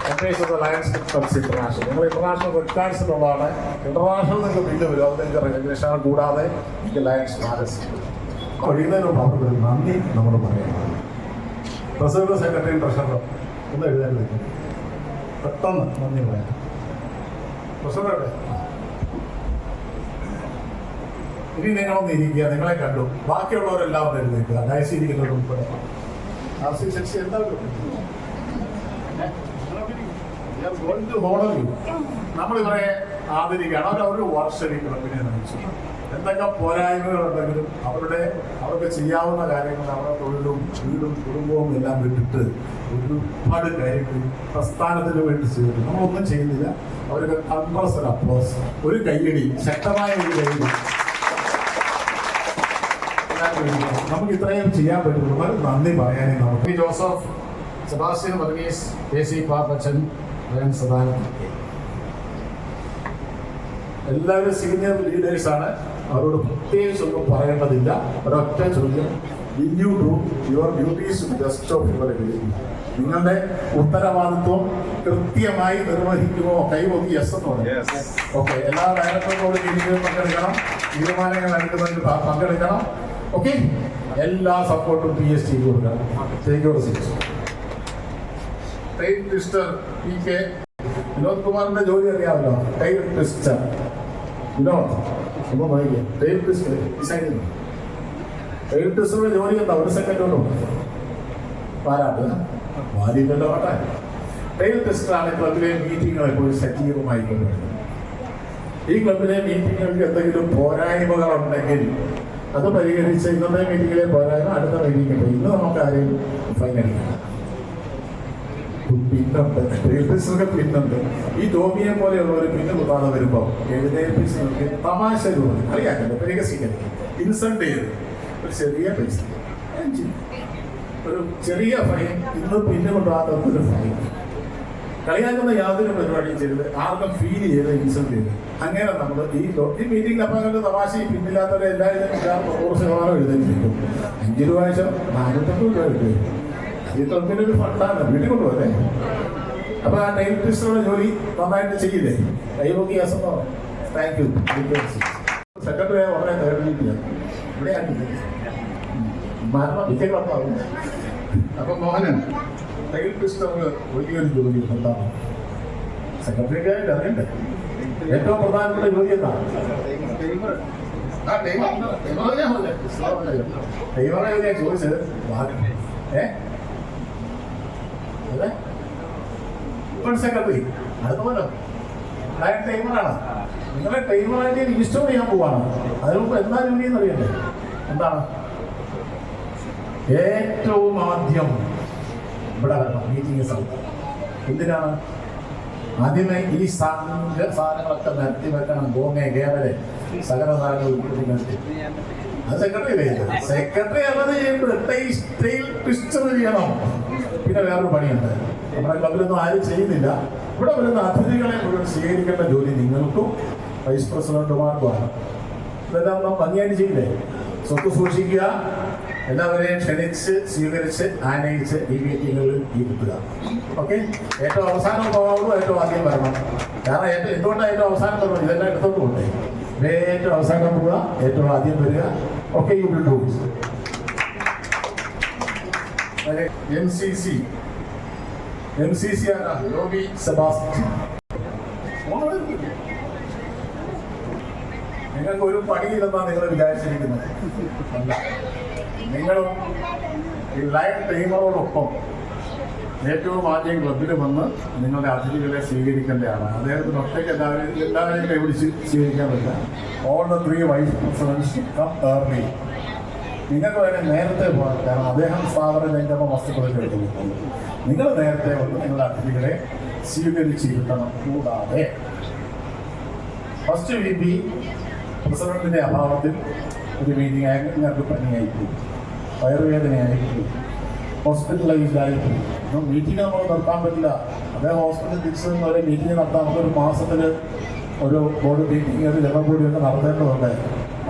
members of the Lions Clubs International. നിങ്ങൾ ഇന്റർനാഷണൽ റെഡ് കാർഡ്സിലുള്ളതാണ്. ഇന്റർനാഷണൽ നിങ്ങൾക്ക് ബില്ല് വരും. അത് നിങ്ങൾക്ക് റെഗുലേഷൻ കൂടാതെ എനിക്ക് ലയൺസ് മാനസ് കഴിയുന്നതിന് അവർക്ക് നന്ദി നമ്മൾ പറയണം. പ്രസിഡന്റ് സെക്രട്ടറി ട്രഷറർ ഒന്ന് എഴുതാൻ പറ്റും. പെട്ടെന്ന് നന്ദി പറയാം. പ്രസിഡന്റ് ഇനി നിങ്ങളൊന്ന് ഇരിക്കുക. നിങ്ങളെ കണ്ടു. ബാക്കിയുള്ളവരെല്ലാം ഒന്ന് എഴുന്നേക്കുക. ഡയസിരിക്കുന്നത് ഉൾപ്പെടെ. നമ്മളിവരെ ആദരിക്കുകയാണ്. അവർ ഒരു വർഷം ഈ ക്ലബിനെ നയിച്ചു. എന്തൊക്കെ പോരായ്മകളുണ്ടെങ്കിലും അവർക്ക് ചെയ്യാവുന്ന കാര്യങ്ങൾ അവരുടെ തൊഴിലും വീടും കുടുംബവും എല്ലാം വിട്ടിട്ട് ഒരുപാട് കാര്യങ്ങൾ പ്രസ്ഥാനത്തിന് വേണ്ടി ചെയ്തിട്ട് നമ്മളൊന്നും ചെയ്യുന്നില്ല. അവർക്ക് കൺട്രോസ് അപ്ലോസ്, ഒരു കയ്യടി, ശക്തമായ ഒരു കയ്യടി. നമുക്ക് ഇത്രയും ചെയ്യാൻ പറ്റുള്ളൂ. നന്ദി പറയാനേ നമുക്ക്. Joseph, Sebastian Varghese, KC. Pappachan, Jayan Sadanandan, എല്ലാവരും സീനിയർ ലീഡേഴ്സാണ്. അവരോട് പ്രത്യേകിച്ചൊന്നും പറയേണ്ടതില്ല. ഒരൊറ്റ ചോദ്യം, will you do your duties to best of your ability? നിങ്ങളുടെ ഉത്തരവാദിത്വം കൃത്യമായി നിർവഹിക്കുമോ? കൈവക്കി യെസ് എന്ന് പറയും. ഓക്കെ, എല്ലാ ഡയറക്ടറോട് മീറ്റിംഗിൽ പങ്കെടുക്കണം, തീരുമാനങ്ങൾ എടുക്കുന്നതിൽ പങ്കെടുക്കണം. ഓക്കെ, എല്ലാ സപ്പോർട്ടും PST കൊടുക്കണം. ടൈൽ ട്വിസ്റ്റർ PK വിനോദ് കുമാറിന്റെ ജോലി അറിയാമല്ലോ. ടൈൽ ട്വിസ്റ്റർ വിനോദ് ഒന്ന് നോക്കിയ ടൈൽ ട്വിസ്റ്റർ ഡിസൈനിങ്. ടൈൽ ട്വിസ്റ്ററുടെ ജോലി എന്താ? ഒരു സെക്കൻഡോടോ പാരാട്ട് വാലില്ലല്ലോ ആട്ടെ. ടൈൽ ട്വിസ്റ്ററാണ് ക്ലബിലെ മീറ്റിങ്ങുകൾ എപ്പോഴും സജീവമായി കൊണ്ടുവരുന്നത്. ഈ ക്ലബിലെ മീറ്റിങ്ങുകൾക്ക് എന്തെങ്കിലും പോരായ്മകളുണ്ടെങ്കിൽ അത് പരിഹരിച്ച് ഇന്നത്തെ മീറ്റിങ്ങിലെ പോരായ്മ അടുത്ത മീറ്റിംഗിൽ പോയി. ഇന്ന് നമുക്ക് ആരെയും ഫൈനലില്ല. പിന്നുണ്ട്. ഈ ടോമിയെ പോലെയുള്ള ഒരു പിന്ന് കുത്താതെ വരുമ്പോൾ എഴുന്നേൽപ്പിച്ച് നോക്കി തമാശ രൂപത്തിൽ കളിയാക്കണ്ട, പരിഹസിക്കരുത്, ഇൻസൾട്ട് ചെയ്ത് ഒരു ചെറിയ പൈസ, ഒരു ചെറിയ ഫൈൻ, ഇന്ന് പിന്നെ കൊണ്ടുപോകാത്തൊരു ഫൈൻ. കളിയാക്കുന്ന യാതൊരു പരിപാടിയും ചെയ്ത് ആർക്കും ഫീൽ ചെയ്ത് ഇൻസൾട്ട് ചെയ്ത് അങ്ങനെ നമ്മൾ ഈ മീറ്റിംഗിൽ അപ്പം അങ്ങനെ തമാശ പിന്നില്ലാത്തവരെ എല്ലാവരും 100% എഴുതിയിരിക്കും. 5 രൂപ 450 രൂപ കിട്ടും. ഈ ക്ലബിനൊരു ഫണ്ടാണ്, വീട്ടിൽ കൊണ്ടുപോകല്ലേ. അപ്പൊ ആ ടൈൽ ട്വിസ്റ്ററുടെ ജോലി നന്നായിട്ട് ചെയ്യില്ലേ? കൈവക്കി യെസ്. Thank you. സെക്രട്ടറി വളരെ നേടിയിട്ടില്ല, ഇവിടെ ആക്കില്ല, മരണം വിദ്യ ക്ലബാകും. അപ്പൊ മോഹനൻ, ടൈൽ ട്വിസ്റ്ററിന് വലിയൊരു ജോലി എന്താണ്? സെക്രട്ടറിക്കായിട്ട് അറിയണ്ടേ? ഏറ്റവും പ്രധാനപ്പെട്ട ജോലി എന്താണ്? ടൈമറെ ചോദിച്ചത് സെക്രട്ടറി അതുപോലെ ടൈമറാണ്. നിങ്ങളെ ടൈമറായിട്ട് ഇൻസ്റ്റോൾ ചെയ്യാൻ പോവാണ്. അതിന് മുമ്പ് എന്താ ജോലി എന്ന് അറിയണ്ടേ? എന്താണ് ഏറ്റവും ആദ്യം ഇവിടെ വരണം മീറ്റിംഗ് സ്ഥലത്ത്? എന്തിനാണ്? ആദ്യമേ ഈ സാധനങ്ങളൊക്കെ നിരത്തി വെക്കണം. ഗോമേ കേവലെ സകല സാധനങ്ങൾ ഉൾപ്പെടുത്തി നിരത്തി. അത് സെക്രട്ടറി ചെയ്തത്. സെക്രട്ടറി അല്ലാതെ ചെയ്യുമ്പോൾ ട്വിസ്റ്റർ ചെയ്യണം. പിന്നെ വേറൊരു പണിയുണ്ട്. നമ്മുടെ ക്ലബിലൊന്നും ആരും ചെയ്യുന്നില്ല. ഇവിടെ വരുന്ന അതിഥികളെ മുഴുവൻ സ്വീകരിക്കേണ്ട ജോലി നിങ്ങൾക്കും വൈസ് പ്രസിഡന്റുമാർക്കുമാണ്. ഇതെല്ലാം നാം ഭംഗിയായിട്ട് ചെയ്യില്ലേ? സ്വത്ത് സൂക്ഷിക്കുക, എല്ലാവരെയും ക്ഷണിച്ച് സ്വീകരിച്ച് ആനയിച്ച് ഈ മീറ്റിങ്ങുകളിൽ ഇരുത്തുക. ഓക്കെ, ഏറ്റവും അവസാനം പോകാവുള്ളൂ, ഏറ്റവും ആദ്യം വരണം. കാരണം എന്തുകൊണ്ടാണ് ഏറ്റവും അവസാനം വരണം? ഇതെല്ലാം എടുത്തോണ്ട് പോകണ്ടേ? ഏറ്റവും അവസാനം പോവുക, ഏറ്റവും ആദ്യം വരിക. Okay, U will do it. MCC ആണ് ലോബി സെബാസ്റ്റ്യൻ. നിങ്ങൾക്ക് ഒരു പണിയില്ലെന്നാണ് നിങ്ങൾ വിചാരിച്ചിരിക്കുന്നത്. അല്ല, നിങ്ങളും ഈ ലൈൻ ടൈമറോടൊപ്പം ഏറ്റവും ആദ്യം ക്ലബിൽ വന്ന് നിങ്ങളുടെ അതിഥികളെ സ്വീകരിക്കേണ്ടതാണ്. അദ്ദേഹത്തിന് ഒറ്റയ്ക്ക് എല്ലാവരെയും കൈപിടിച്ച് സ്വീകരിക്കാൻ പറ്റില്ല. All the 3 vice presidents come early. നിങ്ങൾക്ക് വേണേൽ നേരത്തെ പോകാം, കാരണം അദ്ദേഹം സ്ഥാപനം കഴിഞ്ഞപ്പോൾ വസ്തുക്കളൊക്കെ എടുക്കുന്നു. നിങ്ങൾ നേരത്തെ വന്ന് നിങ്ങളുടെ അതിഥികളെ സ്വീകരിച്ചിരുത്തണം. കൂടാതെ ഫസ്റ്റ് VP പ്രസിഡന്റിന്റെ അഭാവത്തിൽ ഒരു മീറ്റിംഗ് ഞങ്ങൾക്ക് പനിയായിപ്പോയി, വയറുവേദനയായിപ്പോയി, ഹോസ്പിറ്റലൈസ്ഡായിപ്പോയി. മീറ്റിംഗ് നമ്മൾ നിർത്താൻ പറ്റില്ല. അദ്ദേഹം ഹോസ്പിറ്റലിൽ തിരിച്ചു വരെ മീറ്റിംഗ് നടത്താൻ നമുക്കൊരു മാസത്തിൽ ഒരു ബോർഡ് മീറ്റിംഗ്, ഒരു ജനറൽ ബോഡിയൊക്കെ നടത്തേണ്ടതുണ്ട്.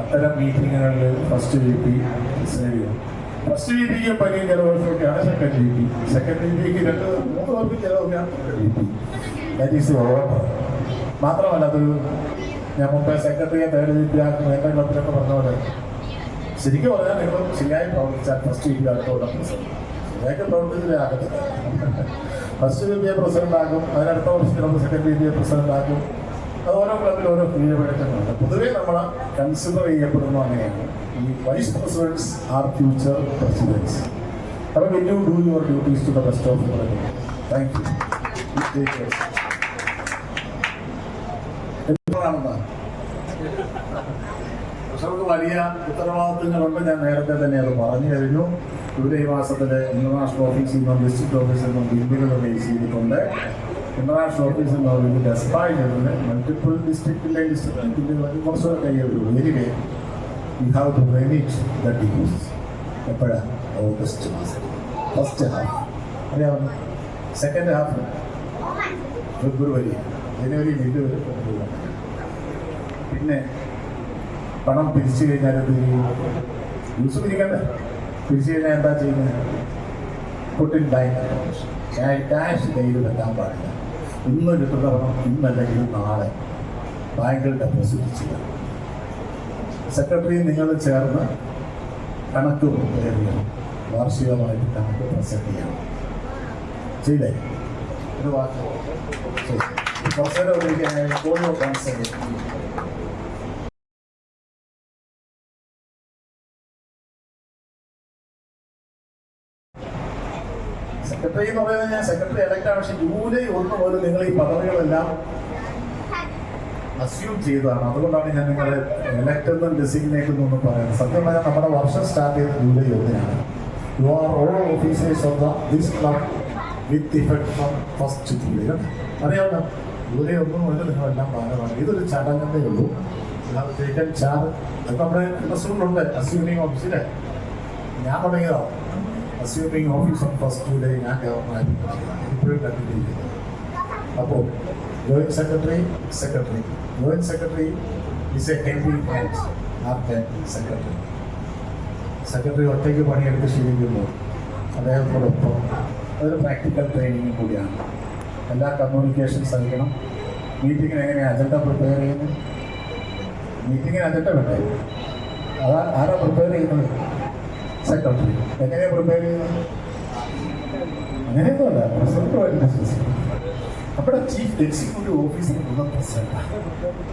അത്തരം മീറ്റിങ്ങുകളിൽ ഫസ്റ്റ് VP സേവ് ചെയ്യും. ഫസ്റ്റ് VPക്ക് പനിയും ജലദോഷമൊക്കെയാണ് സെക്കൻഡ് VPക്ക് 2-3 പേർക്ക് ജലദോഷമാണ് VP. That is order. മാത്രമല്ല, അതൊരു ഞാൻ മുമ്പേ സെക്രട്ടറിയെ തേർഡ് VP ആക്കും എൻ്റെ ക്ലബിലൊക്കെ പറഞ്ഞ പോലെ ശരിക്കും പറഞ്ഞാൽ നിങ്ങൾ ശരിയായി പ്രവർത്തിച്ചാൽ ഫസ്റ്റ് VP അടുത്തോളം ശരിയായിട്ട് പ്രവർത്തിച്ചിലാകത്തില്ല. ഫസ്റ്റ് VPയെ പ്രസിഡന്റ് ആക്കും, അതിനടുത്ത വർഷത്തിൽ സെക്കൻഡ് VPയെ പ്രസിഡന്റ് ആക്കും. അത് ഓരോ ക്ലബിൽ ഓരോ കീഴ്വഴക്കങ്ങളുണ്ട്. പൊതുവെ നമ്മൾ കൺസിഡർ ചെയ്യപ്പെടുന്നു അങ്ങനെയാണ്. ഈ vice presidents are future presidents. അപ്പോൾ will you do your duties to the best of your ability. Thank you. പക്ഷെ നമുക്ക് വലിയ ഉത്തരവാദിത്തങ്ങളുണ്ട്. ഞാൻ നേരത്തെ തന്നെ അത് പറഞ്ഞു കഴിഞ്ഞു. ജൂലൈ മാസത്തിലെ ഇന്റർനാഷണൽ ഓഫീസിൽ നിന്നും ഡിസ്ട്രിക്ട് ഓഫീസിൽ നിന്നും ബില്ലുകൾ റേസ് ചെയ്തിട്ടുണ്ട്. ഇന്റർനാഷണൽ ഓഫീസിൽ നിന്ന് ബില്ല് ഡെസ്പായി ചെയ്തത് മൾട്ടിപ്പിൾ ഡിസ്ട്രിക്റ്റിലെ ഡിസ്ട്രിക്ട് കുറച്ചുകൂടെ കൈയ്യുള്ളൂ. Anyway you have to remit the dues. എപ്പോഴാണ്? ഓഗസ്റ്റ് മാസം ഫസ്റ്റ് ഹാഫ്. അറിയാവുന്ന second half February, January, February. പിന്നെ പണം പിരിച്ചു കഴിഞ്ഞാൽ യൂസ് പിരിക്കണ്ടേ? പിരിച്ചു കഴിഞ്ഞാൽ എന്താ ചെയ്യുന്നത്? പുട്ടിൻ ബാങ്ക് ക്യാഷ് കയ്യിൽ വെക്കാൻ പാടില്ല. ഇന്ന് കിട്ടുന്ന പണം ഇന്നല്ലെങ്കിൽ നാളെ ബാങ്കിൽ ഡെപ്പോസിറ്റ് ചെയ്യാം. സെക്രട്ടറി നിങ്ങൾ ചേർന്ന് കണക്ക് പ്രിപ്പയർ ചെയ്യണം. വാർഷികമായിട്ട് കണക്ക് പ്രസന്റ് ചെയ്യണം. ചെയ്തേ? ഒരു വാക്ക് കുറച്ചു നേരം ഉപയോഗിക്കാൻ ഓഡിയോ കോൺസെപ്റ്റ്. സെക്രട്ടറി എന്ന് പറയുന്നത് ഞാൻ സെക്രട്ടറി ഇലക്റ്റാണ്. പക്ഷെ ജൂലൈ 1 മുതൽ നിങ്ങൾ ഈ പദവികളെല്ലാം അസ്യൂം ചെയ്തതാണ്. അതുകൊണ്ടാണ് ഞാൻ നിങ്ങളെ ഇലക്ട് എന്നും ഡെസിഗ്നേറ്റ് എന്നൊന്നും പറയുന്നത്. സത്യം പറഞ്ഞാൽ നമ്മുടെ വർഷം സ്റ്റാർട്ട് ചെയ്തത് ജൂലൈ 1-നാണ്. You are all officers of this club with effect from 1st July. അറിയാമല്ലോ, ജൂലൈ 1 മുതൽ നിങ്ങളെല്ലാം ഭാരമാണ്. ഇതൊരു ചടങ്ങേ ഉള്ളൂ. Taken charge. അത് നമ്മുടെ റെസ്യൂമിലുണ്ട്. അസ്യൂമിങ് ഓഫീസിലെ ഞാൻ തുടങ്ങിയതാണ്. Assuming office on 1st July ഞാൻ ഗവർണറായിട്ട് ഇപ്പോഴും കണ്ടിന്യൂ ചെയ്തത്. അപ്പോൾ joint secretary joint secretary is a helping hand, not a secretary. Secretary ഒറ്റയ്ക്ക് പണിയെടുത്ത് ശീലിക്കുന്നു. അദ്ദേഹത്തോടൊപ്പം അതൊരു പ്രാക്ടിക്കൽ ട്രെയിനിങ്ങും കൂടിയാണ്. എല്ലാ കമ്മ്യൂണിക്കേഷൻസ് അറിയണം. മീറ്റിങ്ങിന് എങ്ങനെയാണ് അജണ്ട പ്രിപ്പയർ ചെയ്യുന്നത്? മീറ്റിങ്ങിന് അജണ്ട വേണ്ടേ? ആരാ പ്രിപ്പയർ ചെയ്യുന്നത്? സെക്രട്ടറി. എങ്ങനെയാണ് പ്രിപ്പയർ ചെയ്യുന്നത്? അങ്ങനെയൊന്നുമല്ല, പ്രസിഡന്റുമായിട്ട്. നമ്മുടെ ചീഫ് എക്സിക്യൂട്ടീവ് ഓഫീസർ പ്രസിഡന്റ്.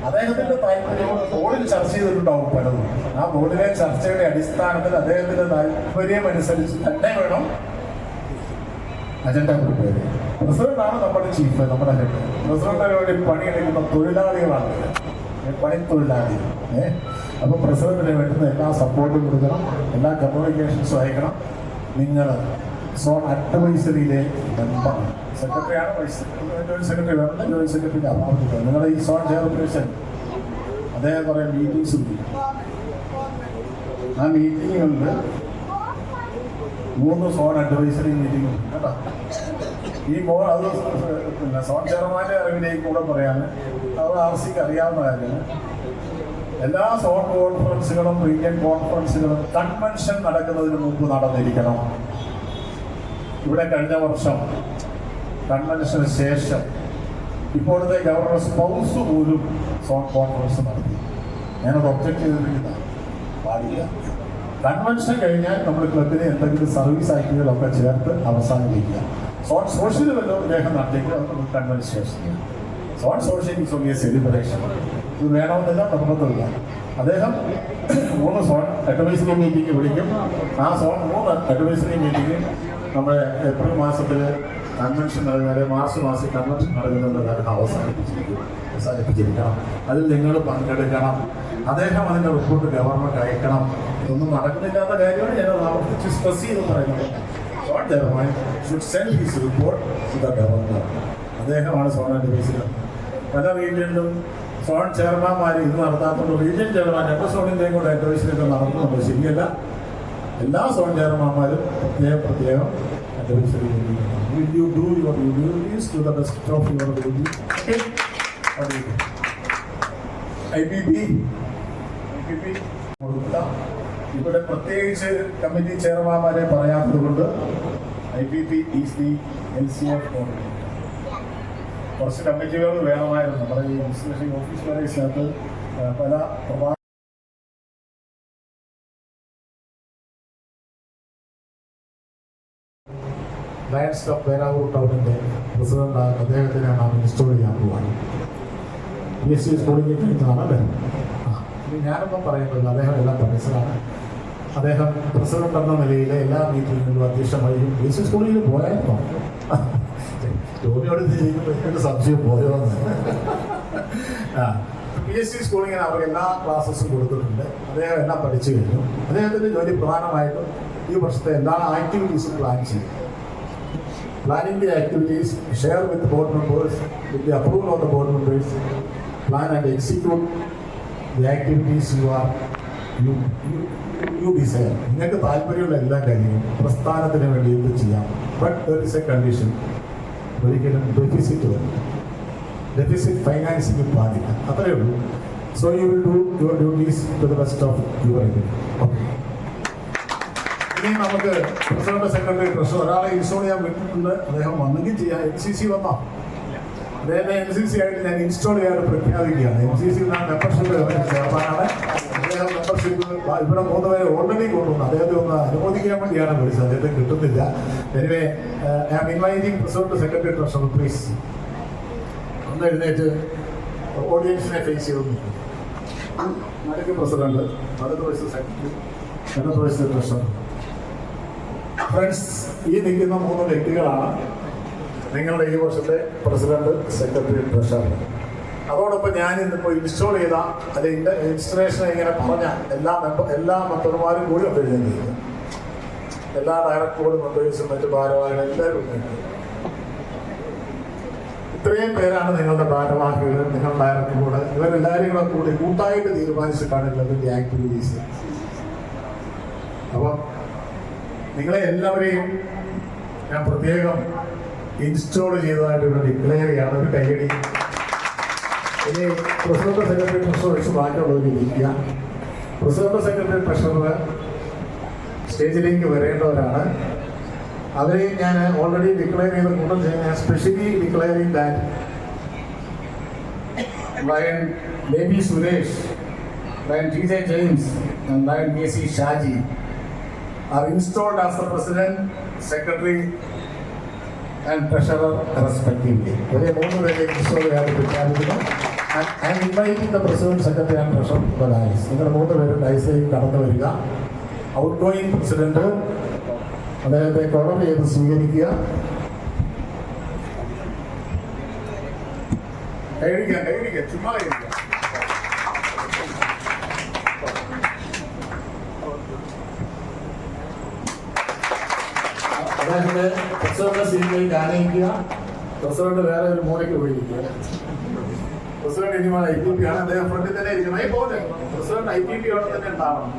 അദ്ദേഹത്തിന്റെ താല്പര്യങ്ങൾ ബോർഡിൽ ചർച്ച ചെയ്തിട്ടുണ്ടാവും പലതും. ആ ബോർഡിലെ ചർച്ചയുടെ അടിസ്ഥാനത്തിൽ അദ്ദേഹത്തിന്റെ താല്പര്യമനുസരിച്ച് തന്നെ വേണം അജണ്ട പ്രിപ്പയർ ചെയ്യാൻ. പ്രസിഡന്റാണ് നമ്മുടെ ചീഫ്, നമ്മുടെ ഹെഡ്. പ്രസിഡന്റിന് വേണ്ടി പണിയെടുക്കുന്ന തൊഴിലാളികളാണ് പണിത്തൊഴിലാളികൾ. അപ്പോൾ പ്രസിഡന്റിന് വേണ്ടുന്ന എല്ലാ സപ്പോർട്ടും കൊടുക്കണം, എല്ലാ കമ്മ്യൂണിക്കേഷൻസും അയക്കണം. നിങ്ങൾ സോൺ അഡ്വൈസറിയിലെ മെമ്പറാണ്. സെക്രട്ടറിയാണ്, ജോയിന്റ് സെക്രട്ടറി വേണ്ട. ജോയിന്റ് സെക്രട്ടറിയുടെ അഭാവത്തിൽ നിങ്ങളുടെ ഈ സോൺ ചെയർപേഴ്സൺ അദ്ദേഹം കുറേ മീറ്റിംഗ്സ് ഉണ്ട്. ആ മീറ്റിങ്ങുകളിൽ 3 സോൺ അഡ്വൈസറി മീറ്റിംഗ് ഉണ്ട് കേട്ടോ. ഈ അത് പിന്നെ സോൺ ചെയർമാൻ്റെ അറിവിലേക്ക് കൂടെ പറയാൻ അത് RCക്ക് അറിയാവുന്ന കാര്യമാണ്. എല്ലാ സോൺ കോൺഫറൻസുകളും റീജിയൻ കോൺഫറൻസുകളും കൺവെൻഷൻ നടക്കുന്നതിന് മുമ്പ് നടന്നിരിക്കണം. ഇവിടെ കഴിഞ്ഞ വർഷം കൺവെൻഷന് ശേഷം ഇപ്പോഴത്തെ ഗവർണർ സ്പൗസ് പോലും സോൺ കോൺഫറൻസ് നടത്തി. ഞാനത് ഒബ്ജക്റ്റ് ചെയ്തിരിക്കുന്നതാണ്. പാടില്ല. കൺവെൻഷൻ കഴിഞ്ഞാൽ നമ്മൾ ക്ലബിന് എന്തെങ്കിലും സർവീസ് ആക്ടിവിറ്റികളൊക്കെ ചേർത്ത് അവസാനിപ്പിക്കുക. സോൺ സോഷ്യൽ വല്ലതും ഇദ്ദേഹം നടത്തിയെങ്കിൽ അത് നമുക്ക് കൺവെൻഷൻ ചെയ്യാം. Zone social is only A celebration. ഇത് വേണമെന്നില്ല, നിർബന്ധമില്ല. അദ്ദേഹം 3 സോൺ അഡ്വൈസറി മീറ്റിംഗ് വിളിക്കും. ആ സോൺ 3 അഡ്വൈസറി മീറ്റിംഗ് നമ്മുടെ ഏപ്രിൽ മാസത്തിൽ കൺവെൻഷൻ നടക്കുന്നത്, മാർച്ച് മാസം കൺവെൻഷൻ നടക്കുന്നുണ്ട്. അദ്ദേഹം അവസാനിപ്പിച്ചിരിക്കണം. അതിൽ നിങ്ങൾ പങ്കെടുക്കണം. അദ്ദേഹം അതിൻ്റെ റിപ്പോർട്ട് ഗവർണർക്ക് അയക്കണം. ഇതൊന്നും നടക്കുന്നില്ലാത്ത കാര്യമാണ് ഞാനത് ആവർത്തിച്ച് സ്ട്രെസ് ചെയ്ത് പറയുന്നത്. Zone chairman should send his report to the governor. അദ്ദേഹമാണ് സോൺ അഡ്വൈസറി. പല റീജിയനിലും സോൺ ചെയർമാൻമാർ ഇത് നടത്താത്തതുകൊണ്ട് റീജിയൻ ചെയർമാൻ 2 സോണിൻ്റെയും കൂടെ അഡ്വൈസറിയൊക്കെ നടത്തുന്നുണ്ട്. ശരിയല്ല. എല്ലാ സോൺ ചെയർമാൻമാരും പ്രത്യേകം advisory will you do your duties to the best of your ability. IPP ഇവിടെ പ്രത്യേകിച്ച് കമ്മിറ്റി ചെയർമാൻമാരെ പറയാത്തത് കൊണ്ട് IPP is the LCF coordinator. കുറച്ച് കമ്മിറ്റികൾ വേണമായിരുന്നു. നമ്മുടെ ഈ ഇൻസ്റ്റിറ്റ്യൂഷൻ ഓഫീസ് വരേസിനകത്ത് പല ലയൺസ് ക്ലബ് പേരാവൂർ ടൗണിൻ്റെ പ്രസിഡന്റാണ്. അദ്ദേഹത്തിനെ നാം ഇൻസ്റ്റോൾ ചെയ്യാൻ പോവാണ്. PSC സ്കൂളിൽ കഴിഞ്ഞാണല്ലേ. ഇനി ഞാനൊന്നും പറയുന്നില്ല, അദ്ദേഹം എല്ലാം മനസ്സിലാണ്. അദ്ദേഹം പ്രസിഡന്റ് എന്ന നിലയിൽ എല്ലാ മീറ്റിങ്ങുകളിലും അധ്യക്ഷം വഹിക്കും. PSC സ്കൂളിൽ പോയായിരുന്നോ? ജോലിയോട് ചെയ്യുമ്പോൾ സംശയം പോയോന്ന്. PhD സ്കൂളിങ്ങിന് അവർക്ക് എല്ലാ ക്ലാസ്സസും കൊടുത്തിട്ടുണ്ട്. അദ്ദേഹം എല്ലാം പഠിച്ചു കഴിഞ്ഞു. അദ്ദേഹത്തിൻ്റെ ജോലി പ്രധാനമായിട്ടും ഈ വർഷത്തെ എല്ലാ ആക്ടിവിറ്റീസും പ്ലാൻ ചെയ്യും. Planning the activities, share with board members, with the approval of the board members, plan and execute the activities you desire. നിങ്ങൾക്ക് താല്പര്യമുള്ള എല്ലാ കാര്യങ്ങളും പ്രസ്ഥാനത്തിന് വേണ്ടി എന്ത് ചെയ്യാം. But there is a condition, ഒരിക്കലും ഡെഫിസിറ്റ് വരില്ല. ഡെഫിസിറ്റ് ഫൈനാൻസിങ് പാടില്ല, അത്രയേ ഉള്ളൂ. So you will do your duties to the best of your ability. Okay, ഇനി നമുക്ക് പ്രസിഡന്റ്, സെക്രട്ടറി, ട്രഷറർ ഒരാളെ ഇൻസ്റ്റോൾ ചെയ്യാൻ വിട്ടിട്ടുണ്ട്. അദ്ദേഹം വന്നെങ്കിൽ ചെയ്യാം. NCC വന്നോ? അദ്ദേഹത്തെ NCC ആയിട്ട് ഞാൻ ഇൻസ്റ്റോൾ ചെയ്യാൻ പ്രഖ്യാപിക്കുകയാണ്. NCC മെമ്പർഷിപ്പ് ചേർന്നാണ്. അദ്ദേഹം മെമ്പർഷിപ്പ് ഇവിടെ 3 പേരെ ഓൾറെഡി കൊണ്ടുവന്നു. അദ്ദേഹത്തെ ഒന്ന് അനുമോദിക്കാൻ വേണ്ടിയാണ് വിളിച്ചത്. അദ്ദേഹത്തെ കിട്ടുന്നില്ല. Anyway, I am inviting president, secretary, treasurer please ഒന്ന് എഴുന്നേറ്റ് ഓഡിയൻസിനെ ഫേസ് ചെയ്തു. നടുക്ക് പ്രസിഡന്റ്, അടുത്ത വയസ്സ് സെക്രട്ടറി, അടുത്ത വയസ്സ് ട്രഷറർ. ഫ്രണ്ട്സ്, ഈ നിൽക്കുന്ന 3 വ്യക്തികളാണ് നിങ്ങളുടെ ഈ വർഷത്തെ പ്രസിഡന്റ്, സെക്രട്ടറി, ട്രഷറർ. അതോടൊപ്പം ഞാൻ ഇന്നിപ്പോൾ ഇൻസ്റ്റോൾ ചെയ്ത അതിൻ്റെ ഇൻസ്റ്റലേഷൻ ഇങ്ങനെ പറഞ്ഞ എല്ലാ മെമ്പർമാരും കൂടി ഉണ്ട് എഴുതുന്നത്. എല്ലാ ഡയറക്ടർ ബോർഡ് മെമ്പേഴ്സും മറ്റു ഭാരവാഹികളും എല്ലാവരും ഉണ്ട്. ഇത്രയും പേരാണ് നിങ്ങളുടെ ഭാരവാഹികൾ, നിങ്ങളുടെ ഡയറക്ടർ ബോർഡ്. ഇവരെല്ലാവരും കൂടി കൂട്ടായിട്ട് തീരുമാനിച്ചിട്ടാണ് ഇതിൻ്റെ ആക്ടിവിറ്റീസ്. അപ്പം നിങ്ങളെ എല്ലാവരെയും ഞാൻ പ്രത്യേകം ഇൻസ്റ്റോൾ ചെയ്തതായിട്ട് ഇവിടെ ഡിക്ലെയർ ചെയ്യാണ്. ഒരു കൈയടി. ഇനി പ്രസിഡന്റ്, സെക്രട്ടറി, ട്രഷറർ വെച്ച് ബാക്കിയുള്ളവർ ഇരിക്കുക. പ്രസിഡന്റ്, സെക്രട്ടറി, ട്രഷറർ സ്റ്റേജിലേക്ക് വരേണ്ടവരാണ്. അവരെയും ഞാൻ ഓൾറെഡി ഡിക്ലെയർ ചെയ്ത കൂട്ടം ചെയ്യാൻ specially declaring that Lion Baby Suresh, Lion TJ James and Lion BC Shaji are installed as the President, Secretary and Treasurer respectively. ഇവരെ 3 പേരെ ഇൻസ്റ്റോൾ ചെയ്യാതെ പ്രഖ്യാപിക്കുന്നു. I am inviting the President, Secretary and Treasurer to the dais. നിങ്ങൾ 3 പേരും ഡൈസിലേക്ക് കടന്നു വരിക. Out going president അദ്ദേഹത്തെ collar ചെയ്ത് സ്വീകരിക്കുക. കൈയടിക്കുക, ചുമ്മാ കൈയടിക്കുക. അദ്ദേഹത്തിന്റെ പ്രസിഡന്റ് സീറ്റിലേക്ക് ആനയിക്കുക. പ്രസിഡന്റ് വേറെ ഒരു മൂലയ്ക്ക് പോയിരിക്കുക. പ്രസിഡന്റ് ഇനിമാണ് IPP ആണ്. അദ്ദേഹം ഫ്രണ്ടിൽ തന്നെ ഇരിക്കണം. പോലെ പ്രസിഡന്റ് IPP അവിടെ തന്നെ ഉണ്ടാവണം.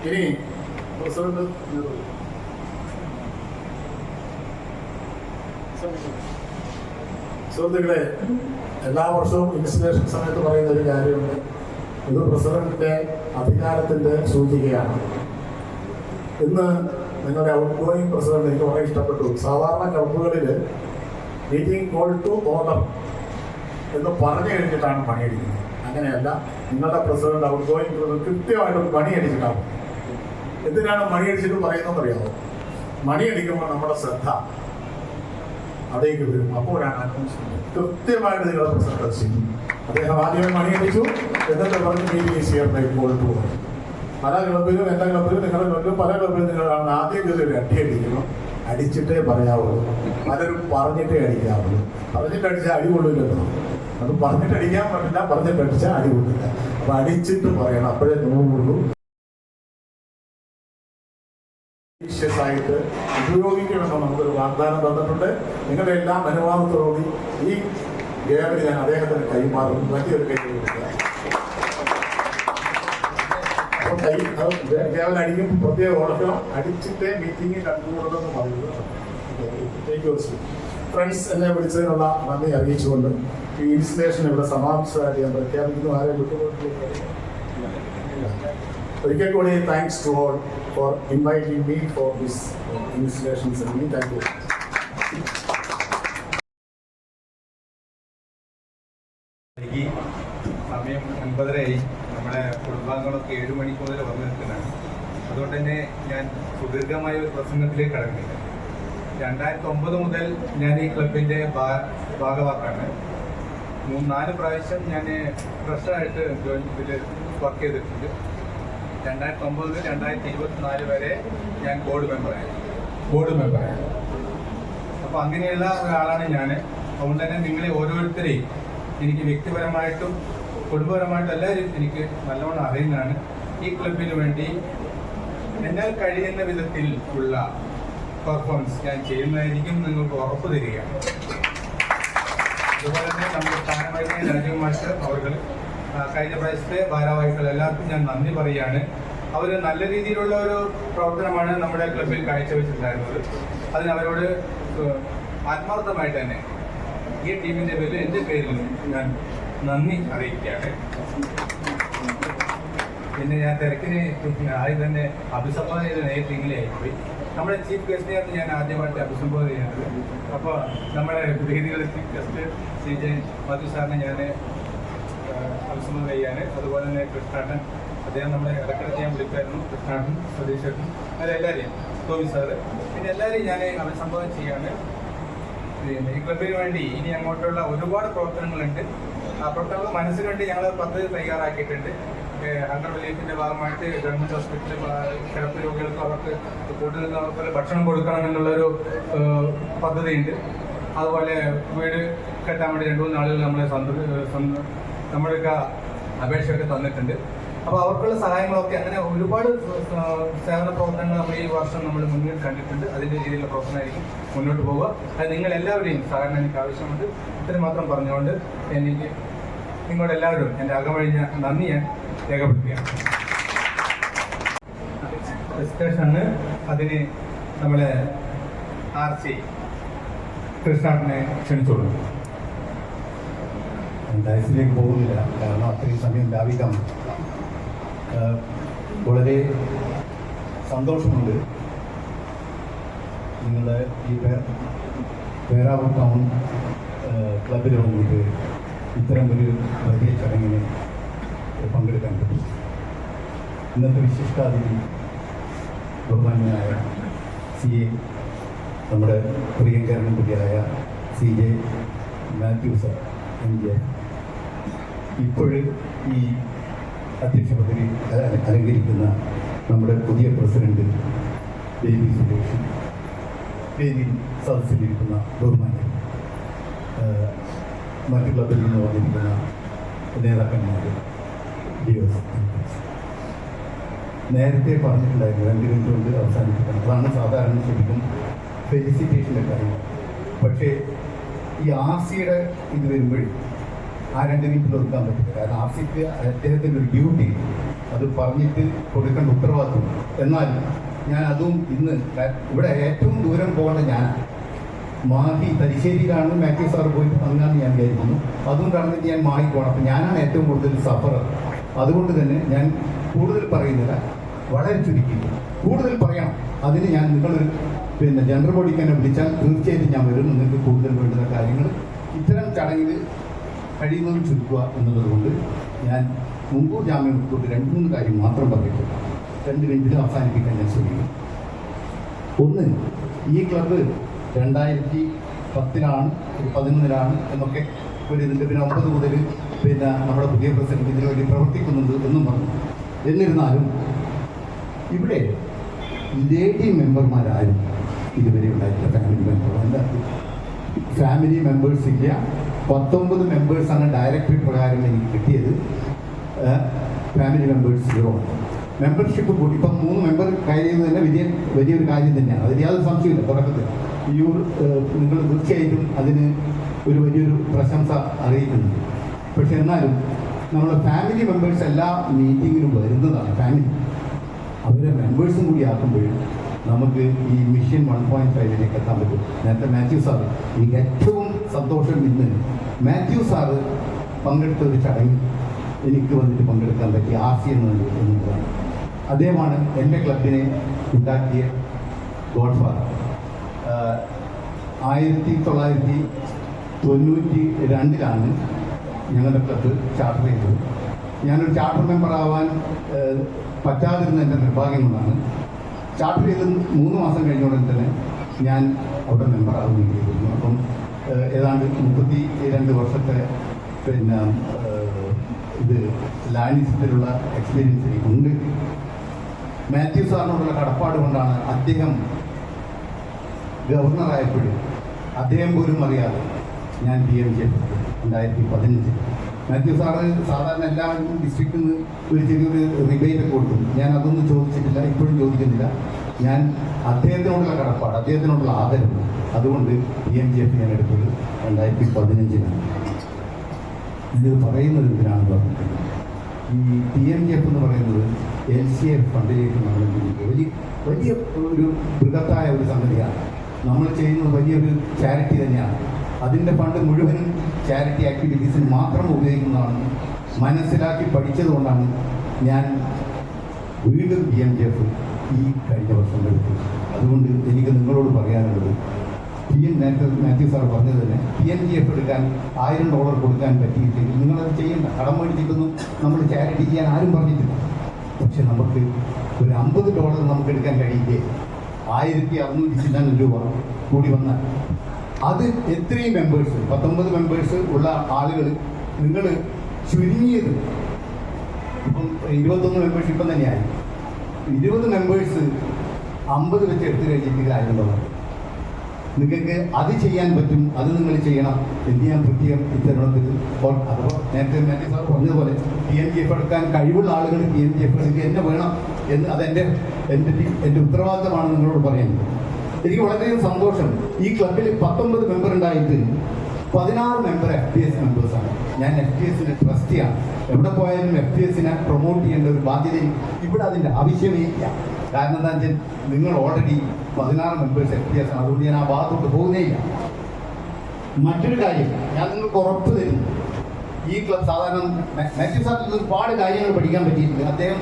ഇനി പ്രസിഡന്റ് സുഹൃത്തുക്കളെ, എല്ലാ വർഷവും ഇൻസ്റ്റലേഷൻ സമയത്ത് പറയുന്ന ഒരു കാര്യമുണ്ട്. ഇത് പ്രസിഡന്റിന്റെ അധികാരത്തിന്റെ സൂചികയാണ്. ഇന്ന് നിങ്ങളുടെ ഔട്ട് ഗോയിങ് പ്രസിഡന്റ് എനിക്ക് വളരെ ഇഷ്ടപ്പെട്ടു. സാധാരണ ക്ലബ്ബുകളിൽ മീറ്റിംഗ് കോൾ ടു ഓർഡർ എന്ന് പറഞ്ഞു കഴിഞ്ഞിട്ടാണ് പണിയടിക്കുന്നത്. അങ്ങനെയല്ല, നിങ്ങളുടെ പ്രസിഡന്റ് ഔട്ട് ഗോയിങ് പ്രസിഡന്റ് കൃത്യമായിട്ട് പണിയടിച്ചിട്ടാണ്. എന്തിനാണ് മണിയടിച്ചിട്ട് പറയുന്നതെന്ന് അറിയാമോ? മണിയടിക്കുമ്പോൾ നമ്മുടെ ശ്രദ്ധ അവിടേക്ക് വരും. അപ്പോഴാണ് കൃത്യമായിട്ട് നിങ്ങളുടെ പ്രസിഡന്റ് ചെയ്യും. അദ്ദേഹം ആദ്യമേ മണിയടിച്ചു, എന്നിട്ട് പറഞ്ഞ് മീറ്റിംഗ് ചെയ്യാൻ കോൾട്ടു. പല ക്ലബിലും, എൻ്റെ ക്ലബിലും, നിങ്ങളുടെ ക്ലബിലും, പല ക്ലബിലും നിങ്ങളാണ് ആദ്യം ഒരു അടിയടിക്കണം. അടിച്ചിട്ടേ പറയാവുള്ളൂ. പലരും പറഞ്ഞിട്ടേ അടിക്കാവുള്ളൂ. പറഞ്ഞിട്ട് അടിച്ചാൽ അടി കൊള്ളില്ലല്ലോ. അത് പറഞ്ഞിട്ട് അടിക്കാൻ പറ്റില്ല, പറഞ്ഞിട്ട് അടിച്ചാൽ അടി കൊള്ളില്ല. അപ്പൊ അടിച്ചിട്ട് പറയണം, അപ്പോഴേ നോവുള്ളൂ. ആയിട്ട് ഉപയോഗിക്കണമെന്ന് നമുക്കൊരു വാഗ്ദാനം തന്നിട്ടുണ്ട്. നിങ്ങളുടെ എല്ലാം അനുവാദത്തോടുകൂടി ഈ ഗേവൽ ഞാൻ അദ്ദേഹത്തിന് കൈമാറും. വലിയൊരു കൈ കൊടുക്കുക. അപ്പോൾ ഗേവൽ അടിക്കുമ്പോൾ പ്രത്യേക ഓർക്കണം, അടിച്ചിട്ടേ മീറ്റിംഗ് കണ്ടുകൂടണമെന്ന് പറയുന്നത്. ഫ്രണ്ട്സ്, എന്നെ വിളിച്ചതിനുള്ള നന്ദി അറിയിച്ചുകൊണ്ട് ഈ ഇൻസ്റ്റലേഷൻ ഇവിടെ സമാപിച്ചതായിട്ട് ഞാൻ പ്രഖ്യാപിക്കുന്നു. ആരെ വിട്ടുകൊടുത്തില്ല. ഒരിക്കൽ കൂടി thanks to all for inviting me for this installation ceremony. Thank you. സമയം 9:30 നമ്മുടെ കുടുംബാംഗങ്ങളൊക്കെ 7 മണിക്ക് മുതൽ വന്നു നിൽക്കുന്നതാണ്. അതുകൊണ്ട് തന്നെ ഞാൻ സുദീർഘമായ ഒരു പ്രസംഗത്തിലേക്ക് കടക്കുന്നില്ല. 2009 മുതൽ ഞാൻ ഈ ക്ലബിൻ്റെ ഭാഗവാക്കാണ്. 3-4 പ്രാവശ്യം ഞാൻ ട്രഷറായിട്ട് ഇതിൽ വർക്ക് ചെയ്തിട്ടുണ്ട്. 2009 മുതൽ 2024 വരെ ഞാൻ ബോർഡ് മെമ്പറായി. അപ്പോൾ അങ്ങനെയുള്ള ഒരാളാണ് ഞാൻ. അതുകൊണ്ട് തന്നെ നിങ്ങളെ ഓരോരുത്തരെയും എനിക്ക് വ്യക്തിപരമായിട്ടും കുടുംബപരമായിട്ട് എല്ലാവരും എനിക്ക് നല്ലവണ്ണം അറിയുന്നതാണ്. ഈ ക്ലബിന് വേണ്ടി എന്നാൽ കഴിയുന്ന വിധത്തിൽ ഉള്ള പെർഫോമൻസ് ഞാൻ ചെയ്യുന്നതായിരിക്കും നിങ്ങൾക്ക് ഉറപ്പ് തരികയാണ്. അതുപോലെ തന്നെ നമ്മുടെ സ്ഥാനമായിരുന്ന രാജീവ് മാസ്റ്റർ അവർ കഴിഞ്ഞ പ്രാവശ്യത്തെ ഭാരവാഹികൾ എല്ലാവർക്കും ഞാൻ നന്ദി പറയുകയാണ്. അവർ നല്ല രീതിയിലുള്ള ഒരു പ്രവർത്തനമാണ് നമ്മുടെ ക്ലബിൽ കാഴ്ചവെച്ചിട്ടുണ്ടായിരുന്നത്. അതിന് അവരോട് ആത്മാർത്ഥമായിട്ട് തന്നെ ഈ ടീമിൻ്റെ പേരിൽ എൻ്റെ പേരിൽ ഞാൻ നന്ദി അറിയിക്കുകയാണ്. പിന്നെ ഞാൻ തിരക്കിന് ആദ്യം തന്നെ അഭിസംബോധന ചെയ്ത് നേരിട്ട് ഇംഗ്ലീഷായിപ്പോയി. നമ്മുടെ ചീഫ് ഗസ്റ്റിനെയാണ് ഞാൻ ആദ്യമായിട്ട് അഭിസംബോധന ചെയ്യുന്നത്. അപ്പോൾ നമ്മുടെ വേദികളുടെ ചീഫ് ഗസ്റ്റ് CJ മാത്യു സാറിനെ ഞാൻ അഭിസംബോധന ചെയ്യാൻ, അതുപോലെ തന്നെ കൃഷ്ണാട്ടൻ, അദ്ദേഹം നമ്മളെ ഇടക്കിടയ്ക്ക് ഞാൻ വിളിക്കായിരുന്നു, കൃഷ്ണാട്ടൻ, സതീശേട്ടൻ, അവരെല്ലാവരെയും, ടോമി സാറ്, പിന്നെ എല്ലാവരെയും ഞാൻ അഭിസംബോധന ചെയ്യാണ്. ഈ ക്ലബിന് വേണ്ടി ഇനി അങ്ങോട്ടുള്ള ഒരുപാട് പ്രവർത്തനങ്ങളുണ്ട്. ആ പ്രവർത്തനങ്ങൾ മനസ്സിൽ കണ്ട് ഞങ്ങൾ പദ്ധതി തയ്യാറാക്കിയിട്ടുണ്ട്. ഹണ്ടർ റിലീഫിൻ്റെ ഭാഗമായിട്ട് ഗവൺമെൻറ് ഹോസ്പിറ്റലിൽ കിടപ്പ് രോഗികൾക്ക് അവർക്ക് കൂടുതൽ അവർക്ക് ഭക്ഷണം കൊടുക്കണം എന്നുള്ളൊരു പദ്ധതിയുണ്ട്. അതുപോലെ വീട് കെട്ടാൻ വേണ്ടി 2-3 ആളുകൾ നമ്മളൊക്കെ അപേക്ഷയൊക്കെ തന്നിട്ടുണ്ട്. അപ്പോൾ അവർക്കുള്ള സഹായങ്ങളൊക്കെ അങ്ങനെ ഒരുപാട് സേവന പ്രവർത്തനങ്ങൾ നമ്മൾ ഈ വർഷം നമ്മൾ മുന്നിൽ കണ്ടിട്ടുണ്ട്. അതിൻ്റെ രീതിയിലുള്ള പ്രവർത്തനമായിരിക്കും മുന്നോട്ട് പോവുക. അത് നിങ്ങളെല്ലാവരെയും സഹകരണം എനിക്ക് ആവശ്യമുണ്ട്. ഇത്രയും മാത്രം പറഞ്ഞുകൊണ്ട് എനിക്ക് നിങ്ങളെല്ലാവരും എൻ്റെ അകമഴിഞ്ഞ നന്ദി ഞാൻ രേഖപ്പെടുത്തുകയാണ്. ഡിസ്കഷന് അതിന് നമ്മളെ RC കൃഷ്ണാട്ടനെ ക്ഷണിച്ചോളൂ. ഡയസിലേക്ക് പോകുന്നില്ല, കാരണം അത്രയും സമയം ലാഭിക്കാം. വളരെ സന്തോഷമുണ്ട് നിങ്ങളുടെ ഈ പേരാവൂർ ടൗൺ ക്ലബിൽ വന്നിട്ട് ഇത്തരം ഒരു വലിയ ചടങ്ങിന് പങ്കെടുക്കാൻ പറ്റും. ഇന്നത്തെ വിശിഷ്ടാതിഥി ബഹുമാന്യനായ CA നമ്മുടെ പ്രിയങ്കരനും കൂടിയായ CJ മാത്യു സർ MJ, ഇപ്പോഴും ഈ അധ്യക്ഷ പദവി അലങ്കരിക്കുന്ന നമ്മുടെ പുതിയ പ്രസിഡന്റ് ബേബി സുരേഷ്, വേദിയിൽ സദസ്സിലിരിക്കുന്ന ബഹുമാന്യൻ, മറ്റു ക്ലബിൽ നിന്ന് വന്നിരിക്കുന്ന നേതാക്കന്മാർ, DOs. നേരത്തെ പറഞ്ഞിട്ടുണ്ടായിരുന്നു 2 മിനിറ്റ് കൊണ്ട് അവസാനിപ്പിക്കണം. അതാണ് സാധാരണ ശരിക്കും ഫെലിസിറ്റേഷൻ്റെ കാര്യം. പക്ഷേ ഈ RCയുടെ ഇത് വരുമ്പോഴും ആ 2 മിനിറ്റിൽ ഒതുക്കാൻ പറ്റില്ല. കാരണം RCക്ക് അദ്ദേഹത്തിൻ്റെ ഒരു ഡ്യൂട്ടി അത് പറഞ്ഞിട്ട് കൊടുക്കേണ്ട ഉത്തരവാദിത്വം. എന്നാൽ ഞാൻ അതും ഇന്ന് ഇവിടെ ഏറ്റവും ദൂരം പോകേണ്ട ഞാനാണ്. മാഹി തലശ്ശേരിയിലാണ് മാത്യു സാർ പോയി അങ്ങാന്ന് ഞാൻ വിചാരിക്കുന്നു. അതുകൊണ്ടാണ് ഞാൻ മാഹി പോകണം. അപ്പം ഞാനാണ് ഏറ്റവും കൂടുതൽ സഫറർ. അതുകൊണ്ട് തന്നെ ഞാൻ കൂടുതൽ പറയുന്നില്ല, വളരെ ചുരുക്കി. കൂടുതൽ പറയണം അതിന് ഞാൻ നിങ്ങളൊരു ജനറൽ ബോഡിക്ക് തന്നെ വിളിച്ചാൽ തീർച്ചയായിട്ടും ഞാൻ വരും. നിങ്ങൾക്ക് കൂടുതൽ വേണ്ടുന്ന കാര്യങ്ങൾ ഇത്തരം ചടങ്ങിൽ കഴിയുന്നതും ചുരുക്കുക എന്നുള്ളത് കൊണ്ട് ഞാൻ മുൻകൂർ ജാമ്യം കൊണ്ട് 2-3 കാര്യം മാത്രം പറഞ്ഞിട്ടുണ്ട്. 2 മിനിറ്റിൽ അവസാനിപ്പിക്കാൻ ഞാൻ ശ്രമിക്കും. ഒന്ന്, ഈ ക്ലബ്ബ് 2010-ലാണ് 2011-ലാണ് എന്നൊക്കെ ഒരു ഇതിൻ്റെ 9 മുതൽ നമ്മുടെ പുതിയ പ്രസിഡന്റ് ഇതിനു വേണ്ടി പ്രവർത്തിക്കുന്നുണ്ട് എന്നും പറഞ്ഞു. എന്നിരുന്നാലും ഇവിടെ ലേഡി മെമ്പർമാരാരും ഇതുവരെ ഉണ്ടായിട്ടുള്ള ഫാമിലി മെമ്പേഴ്സ് ഇല്ല. 19 മെമ്പേഴ്സാണ് ഡയറക്ടറി പ്രകാരം എനിക്ക് കിട്ടിയത്. Family members 0. മെമ്പർഷിപ്പ് കൂടി ഇപ്പം 3 മെമ്പർ കയറിയത് തന്നെ വലിയൊരു കാര്യം തന്നെയാണ്. അതിൽ യാതൊരു സംശയമില്ല. തുടക്കത്തിൽ നിങ്ങൾ തീർച്ചയായിട്ടും അതിന് ഒരു വലിയൊരു പ്രശംസ അറിയിക്കുന്നുണ്ട്. പക്ഷെ എന്നാലും നമ്മുടെ ഫാമിലി മെമ്പേഴ്സ് എല്ലാ മീറ്റിങ്ങിനും വരുന്നതാണ്. ഫാമിലി അവരെ മെമ്പേഴ്സും കൂടി ആക്കുമ്പോഴും നമുക്ക് ഈ മിഷൻ 1.5-ലേക്ക് എത്താൻ പറ്റും. നേരത്തെ മാത്യു സാറ്, എനിക്ക് ഏറ്റവും സന്തോഷം ഇന്ന് മാത്യു സാറ് പങ്കെടുത്ത ഒരു ചടങ്ങിൽ എനിക്ക് വന്നിട്ട് പങ്കെടുക്കാൻ പറ്റി. RC എന്നുള്ളതാണ്. അദ്ദേഹമാണ് എൻ്റെ ക്ലബിനെ ഉണ്ടാക്കിയ ഗോഡ് ഫാദർ. 1992-ലാണ് ഞങ്ങളുടെ ക്ലബ്ബ് ചാർട്ടർ ചെയ്തത്. ഞാനൊരു ചാർട്ടർ മെമ്പർ ആവാൻ പറ്റാതിരുന്ന എൻ്റെ നിർഭാഗ്യം കൊണ്ടാണ്. ചാർട്ടർ ചെയ്ത് 3 മാസം കഴിഞ്ഞ ഉടൻ തന്നെ ഞാൻ അവിടെ മെമ്പറാവുകയും ചെയ്തിരുന്നു. അപ്പം ഏതാണ്ട് 32 വർഷത്തെ ഇത് ലാൻഡിസത്തിലുള്ള എക്സ്പീരിയൻസ് എനിക്കുണ്ട്. മാത്യു സാറിനോടുള്ള കടപ്പാട് കൊണ്ടാണ് അദ്ദേഹം ഗവർണറായപ്പോഴും അദ്ദേഹം പോലും അറിയാതെ ഞാൻ PMJ 2015 മാത്യു സാറ് സാധാരണ എല്ലാ ഡിസ്ട്രിക്റ്റിൽ നിന്ന് ഒരു ചെറിയൊരു റിബേറ്റ് കൊടുക്കും. ഞാൻ അതൊന്നും ചോദിച്ചിട്ടില്ല, ഇപ്പോഴും ചോദിക്കുന്നില്ല. ഞാൻ അദ്ദേഹത്തിനോടുള്ള കടപ്പാട്, അദ്ദേഹത്തിനോടുള്ള ആദരവ്, അതുകൊണ്ട് PMGF ഞാൻ എടുത്തത് 2015-ലാണ്. ഇത് പറയുന്നത് എന്തിനാണെന്ന് പറഞ്ഞിട്ട്, ഈ PMGF എന്ന് പറയുന്നത് LCA ഫണ്ടിലേക്ക് നമ്മൾ വലിയ ഒരു ബൃഹത്തായ ഒരു സംഗതിയാണ്. നമ്മൾ ചെയ്യുന്നത് വലിയൊരു ചാരിറ്റി തന്നെയാണ്. അതിൻ്റെ ഫണ്ട് മുഴുവനും ചാരിറ്റി ആക്ടിവിറ്റീസിന് മാത്രം ഉപയോഗിക്കുന്നതാണെന്ന് മനസ്സിലാക്കി പഠിച്ചതുകൊണ്ടാണ് ഞാൻ വീണ്ടും PMGF ഈ കഴിഞ്ഞ വർഷം എടുത്തത്. അതുകൊണ്ട് എനിക്ക് നിങ്ങളോട് പറയാനുള്ളത്, മാത്യു സാർ പറഞ്ഞത് തന്നെ, PMGF എടുക്കാൻ $1000 കൊടുക്കാൻ പറ്റിയില്ലെങ്കിൽ നിങ്ങളത് ചെയ്യേണ്ട. കടം മേടിച്ചിട്ടൊന്നും നമ്മൾ ചാരിറ്റി ചെയ്യാൻ ആരും പറഞ്ഞിട്ടില്ല. പക്ഷെ നമുക്ക് ഒരു $50 നമുക്ക് എടുക്കാൻ കഴിയില്ലേ? 1600 രൂപ കൂടി വന്നാൽ അത് എത്രയും മെമ്പേഴ്സ്, 19 മെമ്പേഴ്സ് ഉള്ള ആളുകൾ, നിങ്ങൾ ചുരുങ്ങിയത് ഇപ്പം 21 മെമ്പേഴ്സ് ഇപ്പം തന്നെയായി. 20 മെമ്പേഴ്സ് 50 വെച്ച് എടുത്തു കഴിഞ്ഞിട്ട് $1000 നിങ്ങൾക്ക് അത് ചെയ്യാൻ പറ്റും. അത് നിങ്ങൾ ചെയ്യണം എന്ന് ഞാൻ പ്രത്യേകം ഇത്തരണത്തിൽ അപ്പോൾ നേരത്തെ മാത്യു സാർ പറഞ്ഞതുപോലെ PMGF എടുക്കാൻ കഴിവുള്ള ആളുകൾ PMGF എടുക്കുക എന്നെ വേണം എന്ന് എൻ്റെ ഉത്തരവാദിത്തമാണ് നിങ്ങളോട് പറയുന്നത്. എനിക്ക് വളരെയധികം സന്തോഷം. ഈ ക്ലബിൽ 19 മെമ്പർ ഉണ്ടായിട്ട് 16 മെമ്പർ FPS മെമ്പേഴ്സാണ്. ഞാൻ FPS ട്രസ്റ്റിയാണ്. എവിടെ പോയാലും FPS പ്രൊമോട്ട് ചെയ്യേണ്ട ഒരു ബാധ്യത ഇവിടെ അതിൻ്റെ ആവശ്യമേ ഇല്ല. കാരണം എന്താ വെച്ചാൽ നിങ്ങൾ ഓൾറെഡി 16 മെമ്പേഴ്സ് FPS ആണ്. അതുകൊണ്ട് ഞാൻ ആ ഭാഗത്തോട്ട് പോകുന്നേ ഇല്ല. മറ്റൊരു കാര്യം ഞാൻ നിങ്ങൾക്ക് ഉറപ്പ് തരുന്നു, ഈ ക്ലബ് സാധാരണ മാത്യു സാറിൽ ഒരുപാട് കാര്യങ്ങൾ പഠിക്കാൻ പറ്റിയിട്ടുണ്ട്. അദ്ദേഹം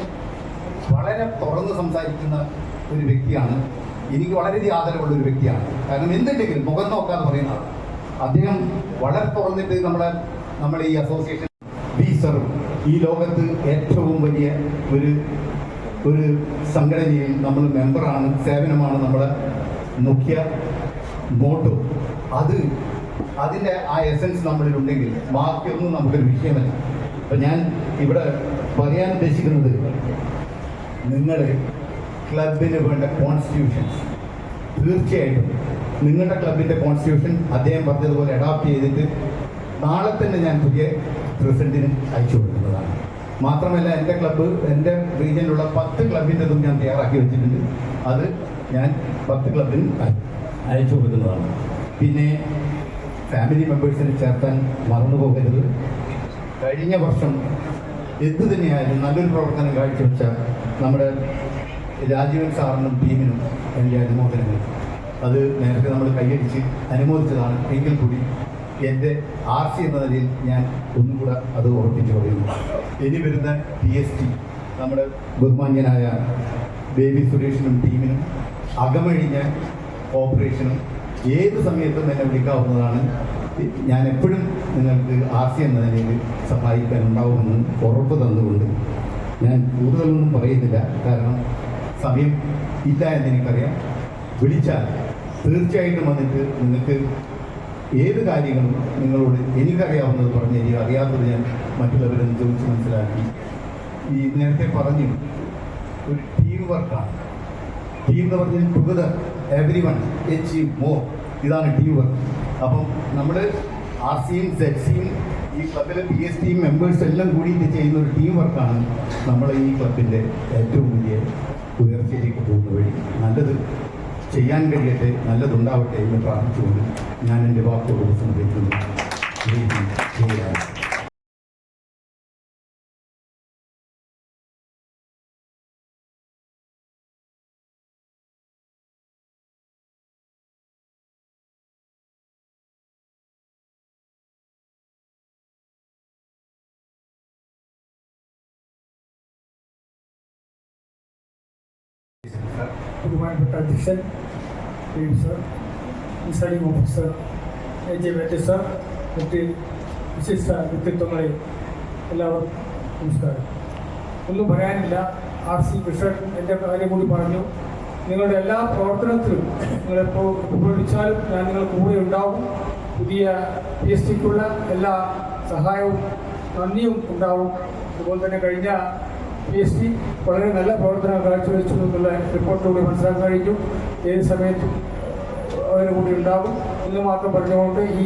വളരെ തുറന്ന് സംസാരിക്കുന്ന ഒരു വ്യക്തിയാണ്. എനിക്ക് വളരെയധികം ആദരവുള്ള ഒരു വ്യക്തിയാണ്. കാരണം എന്തുണ്ടെങ്കിലും മുഖം നോക്കാതെ പറയുന്നതാണ്. അദ്ദേഹം വളരെ തുറന്നിട്ട് നമ്മുടെ ഈ അസോസിയേഷൻ ഈ ലോകത്ത് ഏറ്റവും വലിയ ഒരു സംഘടനയിൽ നമ്മൾ മെമ്പറാണ്, സേവനമാണ് നമ്മുടെ മുഖ്യ മോട്ടോ. അതിൻ്റെ ആ എസൻസ് നമ്മളിലുണ്ടെങ്കിൽ ബാക്കിയൊന്നും നമുക്കൊരു വിഷയമല്ല. അപ്പം ഞാൻ ഇവിടെ പറയാൻ ഉദ്ദേശിക്കുന്നത്, നിങ്ങൾ ക്ലബിന് വേണ്ട കോൺസ്റ്റിറ്റ്യൂഷൻസ് തീർച്ചയായിട്ടും നിങ്ങളുടെ ക്ലബിൻ്റെ കോൺസ്റ്റിറ്റ്യൂഷൻ അദ്ദേഹം പറഞ്ഞതുപോലെ അഡാപ്റ്റ് ചെയ്തിട്ട് നാളെ തന്നെ ഞാൻ പുതിയ പ്രസിഡന്റിന് അയച്ചു കൊടുക്കുന്നതാണ്. മാത്രമല്ല എൻ്റെ ക്ലബ്ബ്, എൻ്റെ റീജിയനിലുള്ള 10 ക്ലബിൻ്റെതും ഞാൻ തയ്യാറാക്കി വെച്ചിട്ടുണ്ട്. അത് ഞാൻ 10 ക്ലബിന് അയച്ചു കൊടുക്കുന്നതാണ്. പിന്നെ ഫാമിലി മെമ്പേഴ്സിനെ ചേർത്താൻ മറന്നു പോകരുത്. കഴിഞ്ഞ വർഷം എന്ത് തന്നെയായാലും നല്ലൊരു പ്രവർത്തനം കാഴ്ചവെച്ച നമ്മുടെ രാജീവൻ സാറിനും ടീമിനും എൻ്റെ അനുമോദനങ്ങൾ. അത് നേരത്തെ നമ്മൾ കൈയടിച്ച് അനുമോദിച്ചതാണ്. എങ്കിൽ കൂടി എൻ്റെ RC എന്ന നിലയിൽ ഞാൻ ഒന്നും കൂടെ അത് ഉറപ്പിച്ചു പറയുന്നു. ഇനി വരുന്ന PST നമ്മുടെ ബഹുമാന്യനായ ബേബി സുരേഷിനും ടീമിനും അകമഴിഞ്ഞ ഓപ്പറേഷനും ഏത് സമയത്തും എന്നെ വിളിക്കാവുന്നതാണ്. ഞാൻ എപ്പോഴും നിങ്ങൾക്ക് RC എന്ന നിലയിൽ സഹായിക്കാനുണ്ടാവുമെന്ന് ഉറപ്പ് തന്നുകൊണ്ട് ഞാൻ കൂടുതലൊന്നും പറയുന്നില്ല. കാരണം സമയം ഇല്ല എന്നെനിക്കറിയാം. വിളിച്ചാൽ തീർച്ചയായിട്ടും വന്നിട്ട് നിങ്ങൾക്ക് ഏത് കാര്യങ്ങളും നിങ്ങളോട് എനിക്കറിയാവുന്നത് പറഞ്ഞ് എനിക്ക് അറിയാത്തത് ഞാൻ മറ്റുള്ളവരെന്ന് ചോദിച്ച് മനസ്സിലാക്കി. ഈ നേരത്തെ പറഞ്ഞു ഒരു ടീം വർക്കാണ്. ടീം എന്ന് പറഞ്ഞാൽ ടുഗദർ എവരിവൺ അച്ചീവ് മോർ, ഇതാണ് ടീം വർക്ക്. അപ്പം നമ്മൾ RCയും ZCയും ഈ ക്ലബിലെ PSTയും മെമ്പേഴ്സ് എല്ലാം കൂടിയിട്ട് ചെയ്യുന്ന ഒരു ടീം വർക്കാണ് നമ്മളെ ഈ ക്ലബിൻ്റെ ഏറ്റവും വലിയ ഉയർച്ചയിലേക്ക് പോകുന്ന വഴി. നല്ലത് ചെയ്യാൻ കഴിയട്ടെ, നല്ലതുണ്ടാവട്ടെ എന്ന് പ്രാർത്ഥിച്ചുകൊണ്ട് ഞാൻ എൻ്റെ വാക്കുകൾ ഉപസംഹരിക്കുന്നു. ബഹുമാനപ്പെട്ട അധ്യക്ഷൻ sir, presiding officer AJ Mathew sir, മറ്റ് വിശിഷ്ട വ്യക്തിത്വങ്ങളെ എല്ലാവർക്കും നമസ്കാരം. ഒന്നും പറയാനില്ല. RC പ്രസിഡന്റ് എൻ്റെ കാര്യം കൂടി പറഞ്ഞു. നിങ്ങളുടെ എല്ലാ പ്രവർത്തനത്തിലും നിങ്ങളിപ്പോൾ വിളിച്ചാലും ഞാൻ നിങ്ങൾക്ക് കൂടെ ഉണ്ടാവും. പുതിയ PSTക്കുള്ള എല്ലാ സഹായവും നന്ദിയും ഉണ്ടാവും. അതുപോലെ തന്നെ കഴിഞ്ഞ PST വളരെ നല്ല പ്രവർത്തനം കാഴ്ചവെച്ചു എന്നുള്ള റിപ്പോർട്ടിലൂടെ മനസ്സിലാക്കാൻ കഴിഞ്ഞു. ഏത് സമയത്തും അതിന് കൂടി ഉണ്ടാകും എന്ന് മാത്രം പറഞ്ഞുകൊണ്ട് ഈ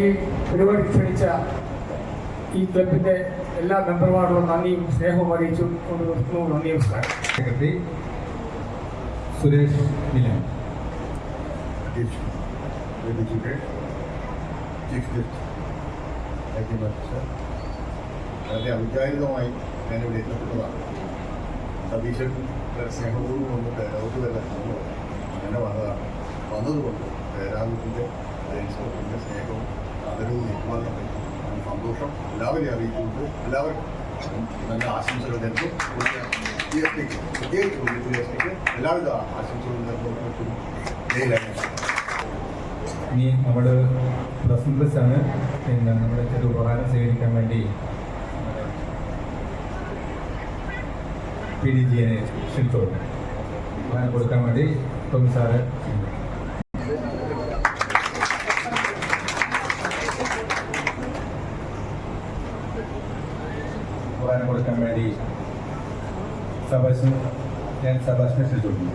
പരിപാടി ക്ഷണിച്ച ഈ ക്ലബിൻ്റെ എല്ലാ മെമ്പർമാരോടും നന്ദിയും സ്നേഹവും അറിയിച്ചു കൊണ്ട് നിർത്തുന്നു. നന്ദി, നമസ്കാരം. സെക്രട്ടറി സുരേഷ് നിലം. അധ്യക്ഷൻ ചീഫ് ഗസ്റ്റ് സർ, വളരെ ഔദ്യോഗികമായി ഞാനിവിടെ എത്തപ്പെട്ടതാണ്. സതീശൻ സ്നേഹപൂർവ്വം വന്നിട്ട് ലോകത്ത് വരെ അങ്ങനെ വന്നതുകൊണ്ട് രാഹുലിൻ്റെ ഇൻസ്പെക്ടറിൻ്റെ സ്നേഹവും ആദരവും നിൽക്കുവാനും പറ്റും. സന്തോഷം എല്ലാവരെയും അറിയിച്ചുകൊണ്ട് എല്ലാവർക്കും നല്ല ആശംസകൾ നേർന്നു. പ്രത്യേകിച്ച് ഉദ്യോഗസ്ഥയ്ക്ക് എല്ലാവിധ ആശംസകൾ നേർന്നു. ഇനി നമ്മുടെ പ്രസിഡൻസ് ആണ്. പിന്നെ നമ്മുടെ ചെറു ഉപഹാരം സ്വീകരിക്കാൻ വേണ്ടി PDGയെ ക്ഷണിച്ചോളൂ. ഉപഹാരം കൊടുക്കാൻ വേണ്ടി ടോമി സാറ് ഉപഹാരം കൊടുക്കാൻ വേണ്ടി ഞാൻ സഭാഷിനെ ക്ഷണിച്ചോളൂ.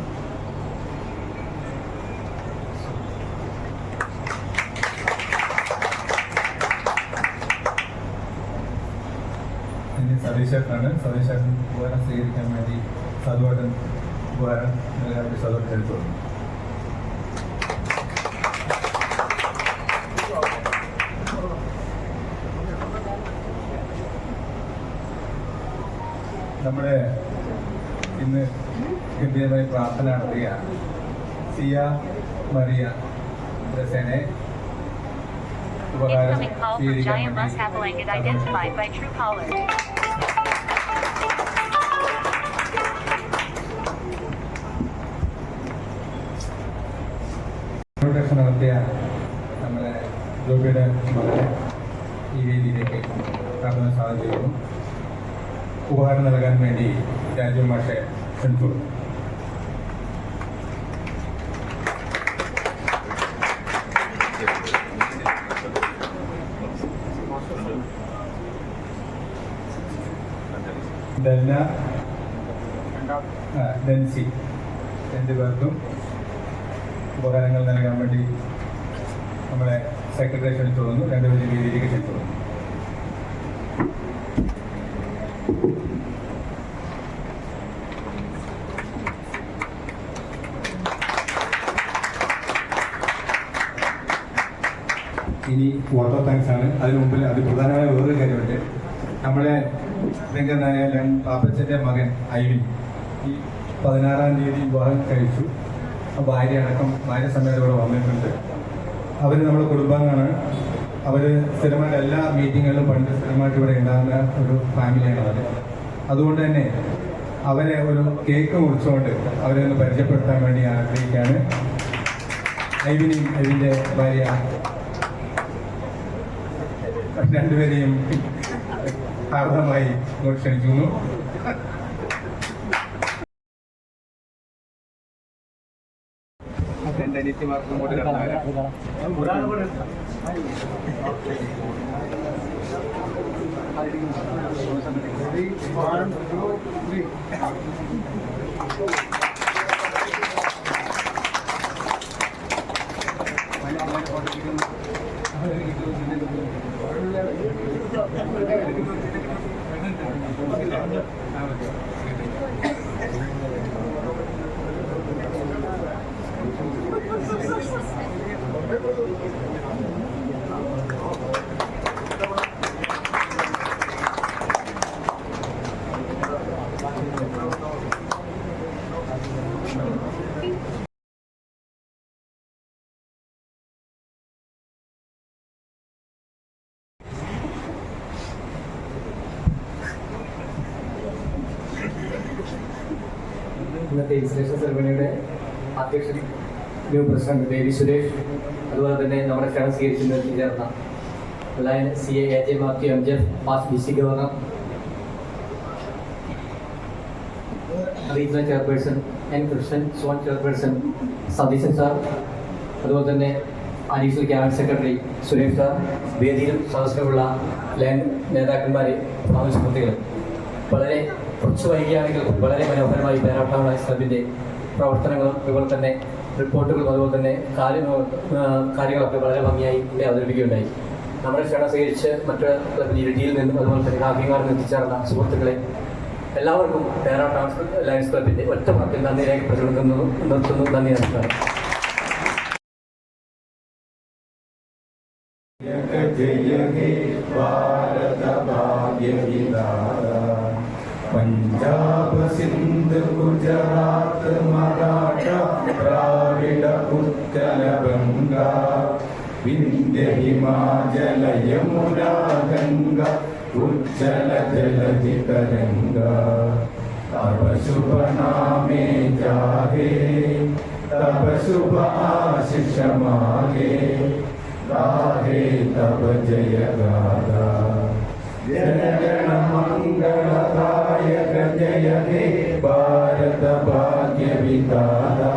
സതീശേട്ടനാണ്. സതീശേട്ടൻ ഉപഹാരം സ്വീകരിക്കാൻ വേണ്ടി സാധുവായിട്ട് ഉപഹാരം നൽകാൻ വേണ്ടി സാധുവായിട്ട് എടുത്തോളൂ. നമ്മുടെ ഇന്ന് ഗംഭീരമായി പ്രാർത്ഥന നടത്തുക സിയ മറിയ ബ്രസേനെ ഉപഹാരം Incoming call from സ്വീകരിക്കാൻ Giant Bus have blanket identified by Truecaller. Introduction നടത്തിയ നമ്മുടെ ജോബിയുടെ മകളെ ഈ വേദിയിലേക്ക് കാണുന്ന സാഹചര്യവും ഉപഹാരം നൽകാൻ വേണ്ടി രാജു മാഷെ ക്ഷണിച്ചോളൂ. ഡെൻസി രണ്ടുപേർക്കും ഉപകാരങ്ങൾ നൽകാൻ വേണ്ടി നമ്മളെ സെക്രട്ടറി ക്ഷണിച്ചോളുന്നു. രണ്ടുപേരും രീതിയിലേക്ക് ക്ഷണിച്ചോളുന്നു. ഇനി വോട്ട് ഓഫ് താങ്ക്സ് ആണ്. അതിനു മുമ്പിൽ അതിപ്രധാനമായ വേറൊരു കാര്യമുണ്ട്. നമ്മുടെ രംഗനായ പാപ്പച്ചൻ്റെ മകൻ ഐവിൻ ഈ 16-ാം തീയതി വിവാഹം കഴിച്ചു. ഭാര്യ അടക്കം ഭാര്യ സമയത്ത് ഇവിടെ വന്നിട്ടുണ്ട്. അവർ നമ്മുടെ കുടുംബാംഗമാണ്. അവർ സ്ഥിരമായിട്ട് എല്ലാ മീറ്റിങ്ങുകളിലും പണ്ട് സ്ഥിരമായിട്ട് ഇവിടെ ഉണ്ടാകുന്ന ഒരു ഫാമിലിയാണ് അവർ. അതുകൊണ്ട് തന്നെ അവരെ ഒരു കേക്ക് മുറിച്ചുകൊണ്ട് അവരെ ഒന്ന് പരിചയപ്പെടുത്താൻ വേണ്ടി ആഗ്രഹിക്കുകയാണ്. ഐവിനെയും ഐവിൻ്റെ ഭാര്യ രണ്ടുപേരെയും ഹാർദമായി ക്ഷണിക്കുന്നു. എൻ്റെ അനിയത്തിമാർക്കും കൂടി ഇന്നത്തെ ഇൻസ്റ്റലേഷൻ സെറമണിയുടെ അധ്യക്ഷൻ ന്യൂ പ്രസിഡന്റ് ബേബി സുരേഷ്, അതുപോലെ തന്നെ നമ്മുടെ ക്ഷണം സ്വീകരിക്കുന്നതിൽ ചേർന്ന ലയൻ CA AJ Mathew MJ pass DC governor, regional chairperson N Krishnan, zone chairperson Satheesan sir, അതുപോലെ തന്നെ additional cabinet secretary Suresh sir, വേദിയിലും സദസ്സിലുമുള്ള ലയൻ നേതാക്കന്മാരെ, സുഹൃത്തുക്കൾ, വളരെ കുറച്ച് വൈകിയാണെങ്കിൽ വളരെ മനോഹരമായി പേരാട്ടാവുന്ന ക്ലബിൻ്റെ പ്രവർത്തനങ്ങളും അതുപോലെ തന്നെ റിപ്പോർട്ടുകളും അതുപോലെ തന്നെ കാര്യങ്ങളൊക്കെ വളരെ ഭംഗിയായി ഇവിടെ അവതരിപ്പിക്കുകയുണ്ടായി. നമ്മുടെ ക്ഷണം സ്വീകരിച്ച് മറ്റ് ഇരട്ടിയിൽ നിന്നും അതുപോലെ തന്നെ കാക്കിങ്ങാറിൽ നിന്ന് എത്തിച്ചേർന്ന സുഹൃത്തുക്കളെ എല്ലാവർക്കും പേരാ ട്രാൻസ്പോർട്ട് ലയൺസ് ക്ലബിൻ്റെ ഒറ്റ വാക്കിൽ നന്ദി രേഖപ്പെടുത്തുന്നു നിർത്തുന്നു. നന്ദി, നമസ്കാരം. जय हे भारत भाग्य विधाता पंजाब सिंध गुजरात मराठा द्राविड उत्कल गंगा विंध्य हिमाचल यमुना गंगा उज्जल जलधि तरंगा तब शुभ नामे जाहे तब शुभ आशीष मागे गाहे तब जय गाथा जन गण मंगलदायक जय हे भारत भाग्य विधाता